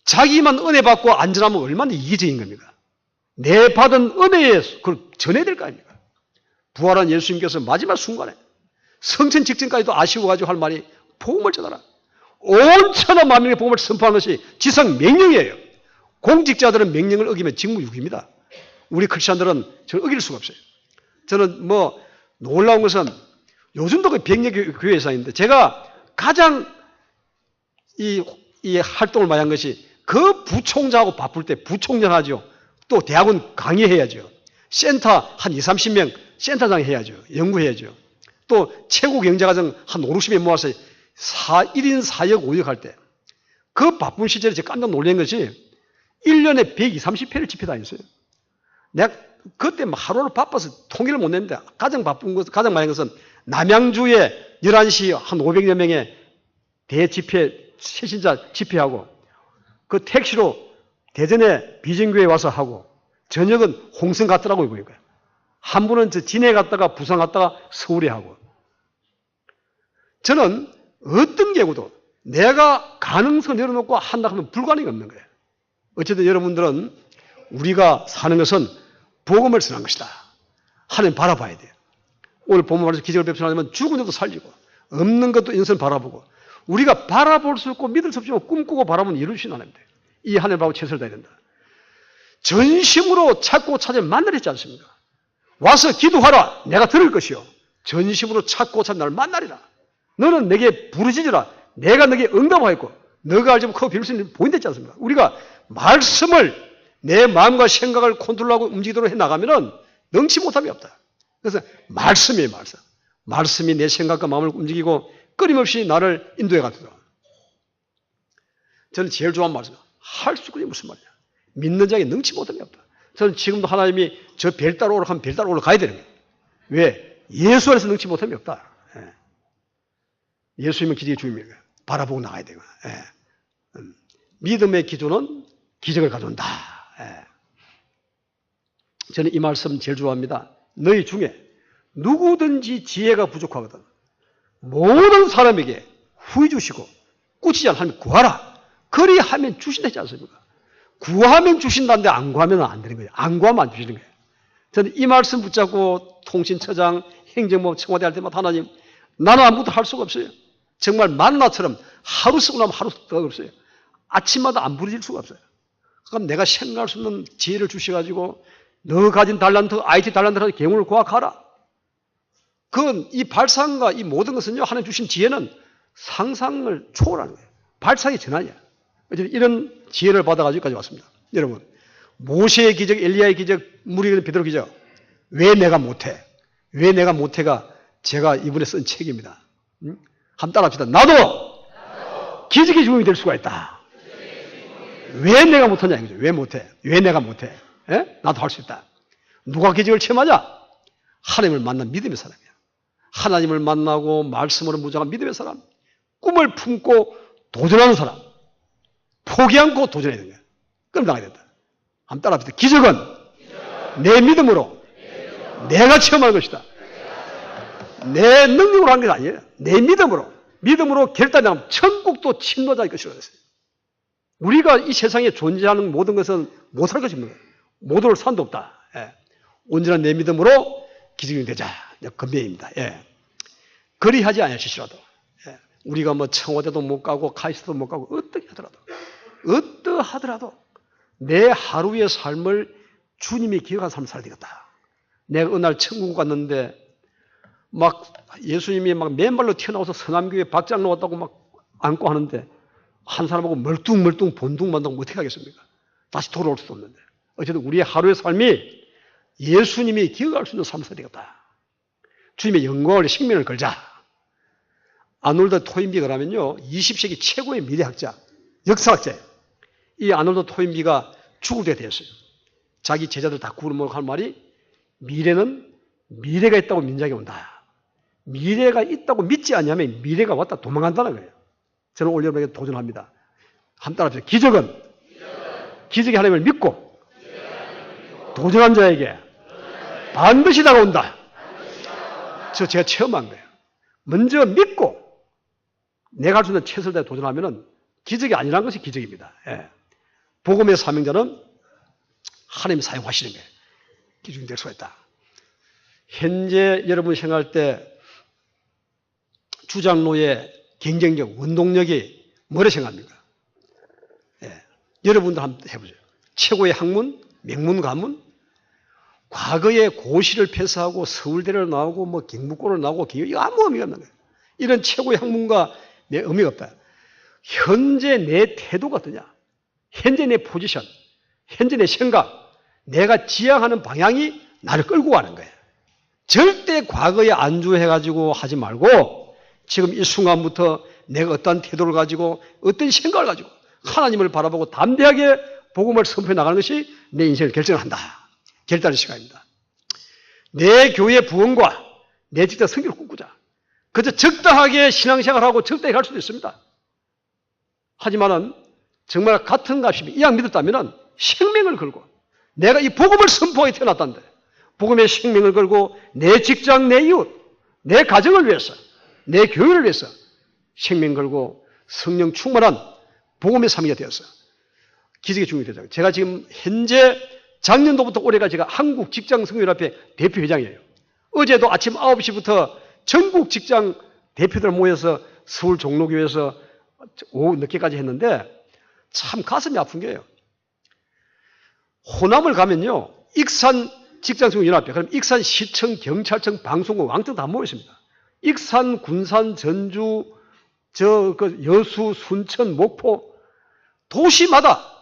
자기만 은혜 받고 안전하면 얼마나 이기적인 겁니까? 내 받은 은혜에 그걸 전해야 될 거 아닙니까? 부활한 예수님께서 마지막 순간에 성천 직전까지도 아쉬워가지고 할 말이 복음을 전하라. 온 천하 만민의 복음을 선포하는 것이 지상 명령이에요. 공직자들은 명령을 어기면 직무유기입니다. 우리 크리스천들은 저를 어길 수가 없어요. 저는 뭐 놀라운 것은 요즘도 그 병력교회에서 있는데 제가 가장 이 활동을 많이 한 것이 그 부총장하고 바쁠 때 부총장 하죠. 또 대학원 강의해야죠. 센터 한 20, 30명 센터장 해야죠. 연구해야죠. 또 최고 경제과정 한 5, 60명 모아서 1인 4역 5역 할 때 그 바쁜 시절에 제가 깜짝 놀란 것이 1년에 120, 30회를 집회 다녔어요. 내가 그때 하루를 바빠서 통일을 못 냈는데 가장 바쁜 것, 가장 많은 것은 남양주에 11시 한 500여 명의 대집회, 새신자 집회하고 그 택시로 대전에 비전교회 와서 하고 저녁은 홍성 갔더라고요. 보니까. 한 분은 진해 갔다가 부산 갔다가 서울에 하고. 저는 어떤 경우도 내가 가능성을 내려놓고 한다 하면 불가능이 없는 거예요. 어쨌든 여러분들은 우리가 사는 것은 복음을 전한 것이다. 하나님 바라봐야 돼요. 오늘 본문 말해서 기적을 베푸시면 죽은 자도 살리고 없는 것도 인생을 바라보고 우리가 바라볼 수 없고 믿을 수 없지만 꿈꾸고 바라보면 이루시는 하나님입니다. 이 하나님 바라고 최선을 다해야 된다. 전심으로 찾고 찾으면 만나리지 않습니까? 와서 기도하라. 내가 들을 것이요. 전심으로 찾고 찾으면 나를 만나리라. 너는 내게 부르짖으라. 내가 내게 응답하였고 너가 알지 못하고 빌 수 있는 보인댔지 않습니까? 우리가 말씀을 내 마음과 생각을 컨트롤하고 움직이도록 해나가면 능치 못함이 없다. 그래서 말씀이에요. 말씀. 말씀이 내 생각과 마음을 움직이고 끊임없이 나를 인도해 가도록. 저는 제일 좋아하는 말씀이에요. 할 수 있는 게 무슨 말이야. 믿는 자에게 능치 못함이 없다. 저는 지금도 하나님이 저 별 따라 오라고 하면 별 따라 올라가야 되는 거예요. 왜? 예수 안에서 능치 못함이 없다. 예수님은 기적의 주님이에요. 바라보고 나가야 되고. 믿음의 기조는 기적을 가져온다. 저는 이 말씀 제일 좋아합니다. 너희 중에 누구든지 지혜가 부족하거든 모든 사람에게 후히 주시고 꾸짖지 않으면 하나님 구하라. 그리하면 주신다 했지 않습니까? 구하면 주신다는데 안 구하면 안 되는 거예요. 안 구하면 안 주시는 거예요. 저는 이 말씀 붙잡고 통신처장, 행정부, 청와대 할 때마다 하나님 나는 아무것도 할 수가 없어요. 정말 만나처럼 하루 쓰고 나면 하루 쓰고 없어요. 아침마다 안 부러질 수가 없어요. 그럼 내가 생각할 수 없는 지혜를 주셔가지고 너 가진 달란트, IT 달란트라는 경우를 고학하라. 그건 이 발상과 이 모든 것은요, 하나님 주신 지혜는 상상을 초월하는 거예요. 발상의 전환이야. 이런 지혜를 받아가지고 여기까지 왔습니다. 여러분, 모세의 기적, 엘리야의 기적, 무리의 베드로 기적. 왜 내가 못해? 왜 내가 못해가 제가 이번에 쓴 책입니다. 한번 따라합시다. 나도 기적의 주인공이 될 수가 있다. 왜 내가 못하냐 이거죠. 왜 못해? 왜 내가 못해? 에? 나도 할 수 있다. 누가 기적을 체험하냐? 하나님을 만난 믿음의 사람이야. 하나님을 만나고 말씀으로 무장한 믿음의 사람. 꿈을 품고 도전하는 사람. 포기 않고 도전해야 되는 거야. 그럼 나가야 된다. 한번 따라합시다. 기적은 내 믿음으로 내가 체험할 것이다. 내 능력으로 한 게 아니에요. 내 믿음으로. 믿음으로 결단하면 천국도 침노자일 것이라고 했어요. 우리가 이 세상에 존재하는 모든 것은 못할 것이 없는 거예요. 못할 산도 없다. 예. 온전한 내 믿음으로 기적이 되자. 건배입니다. 예. 그리하지 않으시더라도 예. 우리가 뭐 청와대도 못 가고 카이스트도 못 가고 어떠하더라도 내 하루의 삶을 주님이 기억한 삶을 살아야 되겠다. 내가 어느 날 천국 갔는데 막 예수님이 막 맨발로 튀어나와서 서남교회 박장 나왔다고 막 안고 하는데 한 사람하고 멀뚱멀뚱 본둥만둥 어떻게 하겠습니까? 다시 돌아올 수도 없는데. 어쨌든 우리의 하루의 삶이 예수님이 기억할 수 있는 삶이 되겠다. 주님의 영광을 생명을 걸자. 아놀드 토인비가 라면요 20세기 최고의 미래학자, 역사학자예요. 이 아놀드 토인비가 죽을 때 되었어요. 자기 제자들 다 구르먹고 한 말이 미래는 미래가 있다고 민작에 온다. 미래가 있다고 믿지 않냐면 미래가 왔다 도망간다는 거예요. 저는 오늘 여러분에게 도전합니다. 한번 따라합시다. 기적이 하나님을 믿고 도전한 자에게 반드시 다가온다. 제가 체험한 거예요. 먼저 믿고 내가 할 수 있는 최선을 다해 도전하면 기적이 아니라는 것이 기적입니다. 예. 복음의 사명자는 하나님이 사용하시는 거예요. 기준이 될 수가 있다. 현재 여러분이 생각할 때 주장로의 경쟁력, 운동력이 뭐라 생각합니까? 예. 여러분도 한번 해보세요. 최고의 학문, 명문 가문, 과거에 고시를 패스하고 서울대를 나오고 뭐 경북고를 나오고 이거 아무 의미가 없는 거예요. 이런 최고의 학문과 내 의미가 없다. 현재 내 태도가 어떠냐? 현재 내 포지션, 현재 내 생각, 내가 지향하는 방향이 나를 끌고 가는 거예요. 절대 과거에 안주해가지고 하지 말고 지금 이 순간부터 내가 어떤 태도를 가지고 어떤 생각을 가지고 하나님을 바라보고 담대하게 복음을 선포해 나가는 것이 내 인생을 결정한다. 결단의 시간입니다. 내 교회 부흥과 내 직장 성교를 꿈꾸자. 그저 적당하게 신앙생활하고 적당히 갈 수도 있습니다. 하지만은 정말 같은 값이면 이왕 믿었다면은 생명을 걸고 내가 이 복음을 선포하게 태어났다는데 복음의 생명을 걸고 내 직장, 내 이웃, 내 가정을 위해서 내 교회를 위해서 생명 걸고 성령 충만한 복음의 삶이 되어서 기적의 중이 되죠. 제가 지금 현재 작년도부터 올해가 제가 한국 직장 성교연합회 대표회장이에요. 어제도 아침 9시부터 전국 직장 대표들 모여서 서울 종로교회에서 오후 늦게까지 했는데 참 가슴이 아픈 게요. 호남을 가면요. 익산 직장성교연합회, 그럼 익산 시청, 경찰청, 방송국, 왕청 다 모여 있습니다. 익산, 군산, 전주, 여수, 순천, 목포 도시마다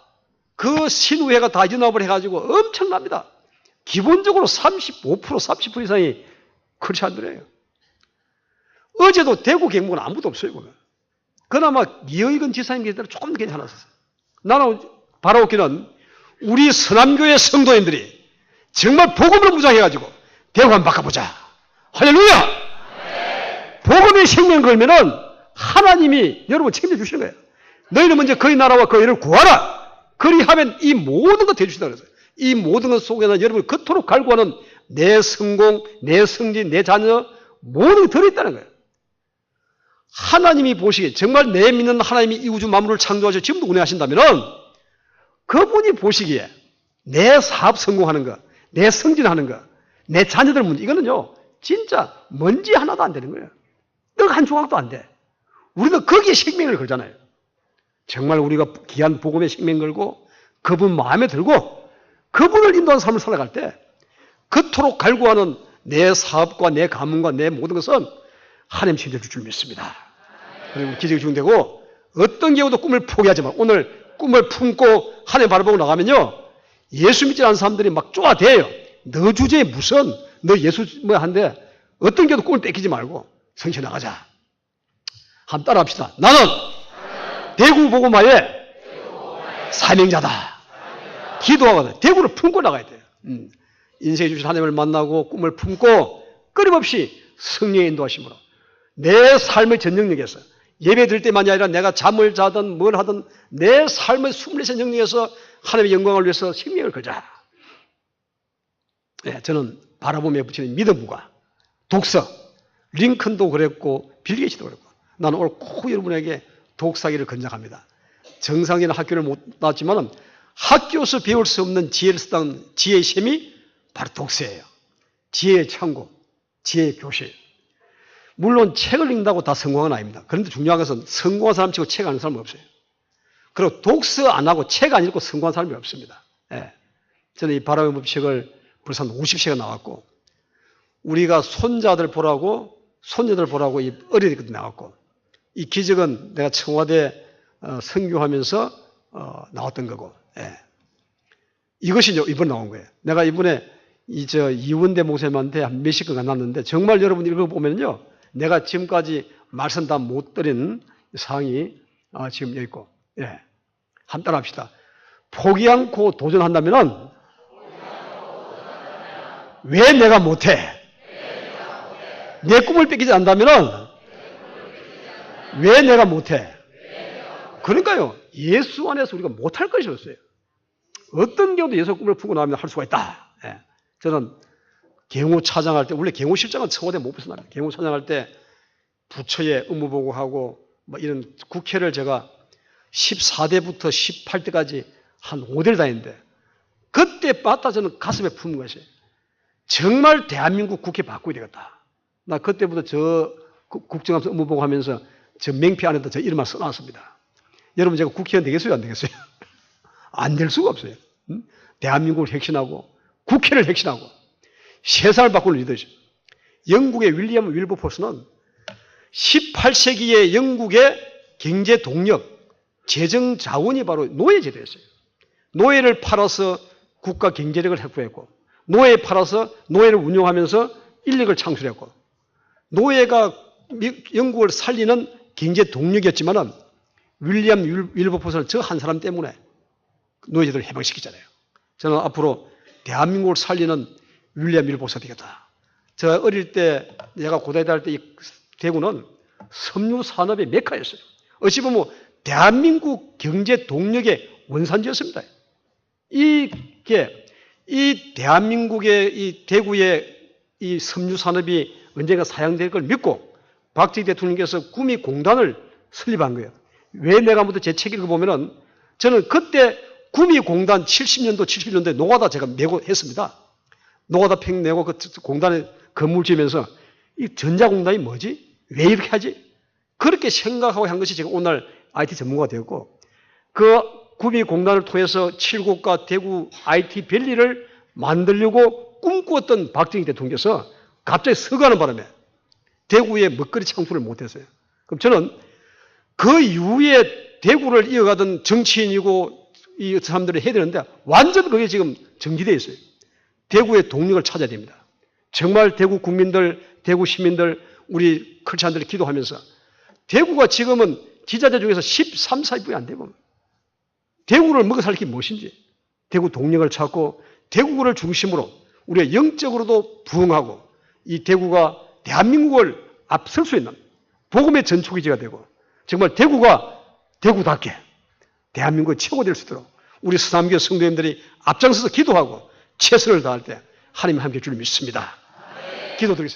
그 신우회가 다 연합을 해가지고 엄청납니다. 기본적으로 35%, 30% 이상이 크리스찬들이에요. 어제도 대구 경북은 아무도 없어요. 보면. 그나마 이의근 지사님 계실 때는 조금 더 괜찮았었어요. 나는 바라옵기는 우리 서남교회 성도인들이 정말 복음을 무장해가지고 대구 한번 바꿔보자. 할렐루야! 네. 복음의 생명 걸면은 하나님이 여러분 책임져주시는 거예요. 너희는 먼저 그의 나라와 그의를 구하라. 그리하면 이 모든 것 해주신다 그랬어요. 이 모든 것 속에는 여러분이 그토록 갈구하는 내 성공, 내 승진, 내 자녀 모든 게 들어있다는 거예요. 하나님이 보시기에 정말 내 믿는 하나님이 이 우주 만물을 창조하셔 지금도 운행하신다면 그분이 보시기에 내 사업 성공하는 거, 내 승진하는 거, 내 자녀들 문제 이거는요 진짜 먼지 하나도 안 되는 거예요. 떡 한 조각도 안 돼. 우리가 거기에 생명을 걸잖아요. 정말 우리가 귀한 복음에 생명 걸고 그분 마음에 들고 그분을 인도하는 삶을 살아갈 때 그토록 갈구하는 내 사업과 내 가문과 내 모든 것은 하나님 책임질 줄 믿습니다. 그리고 기적이 중되고 어떤 경우도 꿈을 포기하지만 오늘 꿈을 품고 하나님 바라보고 나가면요 예수 믿지 않는 사람들이 막 쪼아대요. 너 주제에 무슨 너 예수 뭐 한데 어떤 경우도 꿈을 뺏기지 말고 성실 나가자. 한번 따라합시다. 나는 대구 복음화의 사명자다. 기도하거든. 대구를 품고 나가야 돼요. 인생에 주신 하나님을 만나고 꿈을 품고 끊임없이 성령의 인도하심으로 내 삶의 전능력에서 예배 드릴 때만이 아니라 내가 잠을 자든 뭘 하든 내 삶의 24시간 영역에서 하나님의 영광을 위해서 생명을 걸자. 네, 저는 바라보며 붙이는 믿음과 독서, 링컨도 그랬고 빌 게이츠도 그랬고 나는 오늘 꼭 여러분에게 독사기를 권장합니다. 정상적인 학교를 못 나왔지만 학교에서 배울 수 없는 지혜를 쓰던 지혜의 셈이 바로 독서예요. 지혜의 창고, 지혜의 교실. 물론 책을 읽는다고 다 성공은 아닙니다. 그런데 중요한 것은 성공한 사람 치고 책 안 읽는 사람은 없어요. 그리고 독서 안 하고 책 안 읽고 성공한 사람이 없습니다. 예. 저는 이 바람의 법칙을 벌써 한 50세가 나왔고 우리가 손자들 보라고 손녀들 보라고 이 어린이집도 나왔고 이 기적은 내가 청와대 선교하면서 나왔던 거고 이것이 이번 나온 거예요. 내가 이번에 이원대 목사님한테 한 몇십 건 나눴는데 정말 여러분 읽어보면요. 내가 지금까지 말씀 다 못 드린 사항이 지금 여기 있고 한 따라 합시다. 포기 않고 도전한다면 왜 내가 못해? 내 꿈을 뺏기지 않는다면 왜 내가 못해? 그러니까요. 예수 안에서 우리가 못할 것이 없어요. 어떤 경우도 예수 꿈을 품고 나면 할 수가 있다. 저는 경호 차장할 때 원래 경호 실장은 청와대 못 벗어납니다. 경호 차장할 때 부처에 업무보고하고 뭐 이런 국회를 제가 14대부터 18대까지 한 5대를 다녔는데 그때 봤다 저는 가슴에 품은 것이 정말 대한민국 국회 바꿔야 되겠다. 나 그때부터 저 국정감사 업무보고하면서 저 명피 안에다 저 이름만 써놨습니다. 여러분 제가 국회의원 되겠어요? 안 되겠어요? 안 될 수가 없어요. 대한민국을 혁신하고 국회를 혁신하고 세상을 바꾸는 리더십. 영국의 윌리엄 윌버포스는 18세기의 영국의 경제 동력, 재정 자원이 바로 노예제도였어요. 노예를 팔아서 국가 경제력을 확보했고 노예 팔아서 노예를 운용하면서 인력을 창출했고 노예가 영국을 살리는 경제 동력이었지만 윌리엄 윌버포스는 저 한 사람 때문에 노예제도를 해방시키잖아요. 저는 앞으로 대한민국을 살리는 윌리엄 윌버포스가 되겠다. 제가 어릴 때 내가 고대 다닐 때 이 대구는 섬유 산업의 메카였어요. 어찌 보면 대한민국 경제 동력의 원산지였습니다. 이 대한민국의 이 대구의 이 섬유 산업이 언젠가 사양될 걸 믿고 박정희 대통령께서 구미공단을 설립한 거예요. 왜 내가 먼저 제 책 읽어보면은 저는 그때 구미공단 70년도, 71년도에 노가다 제가 메고 했습니다. 노가다 평 내고 그 공단에 건물 지으면서 이 전자공단이 뭐지? 왜 이렇게 하지? 그렇게 생각하고 한 것이 제가 오늘 IT 전문가가 되었고 그 구미공단을 통해서 7국가 대구 IT 밸리를 만들려고 꿈꾸었던 박정희 대통령께서 갑자기 서가는 바람에 대구에 먹거리 창출을 못했어요. 그럼 저는 그 이후에 대구를 이어가던 정치인이고 이 사람들이 해야 되는데 완전 그게 지금 정지되어 있어요. 대구의 동력을 찾아야 됩니다. 정말 대구 국민들, 대구 시민들, 우리 크리스찬들이 기도하면서 대구가 지금은 지자체 중에서 13, 14위뿐이 안 되고 대구를 먹어 살릴 게 무엇인지 대구 동력을 찾고 대구를 중심으로 우리가 영적으로도 부흥하고 이 대구가 대한민국을 앞설 수 있는 복음의 전초기지가 되고 정말 대구가 대구답게 대한민국의 최고 될 수 있도록 우리 서남교 성도님들이 앞장서서 기도하고 최선을 다할 때 하나님 함께 줄 믿습니다. 기도드리겠습니다.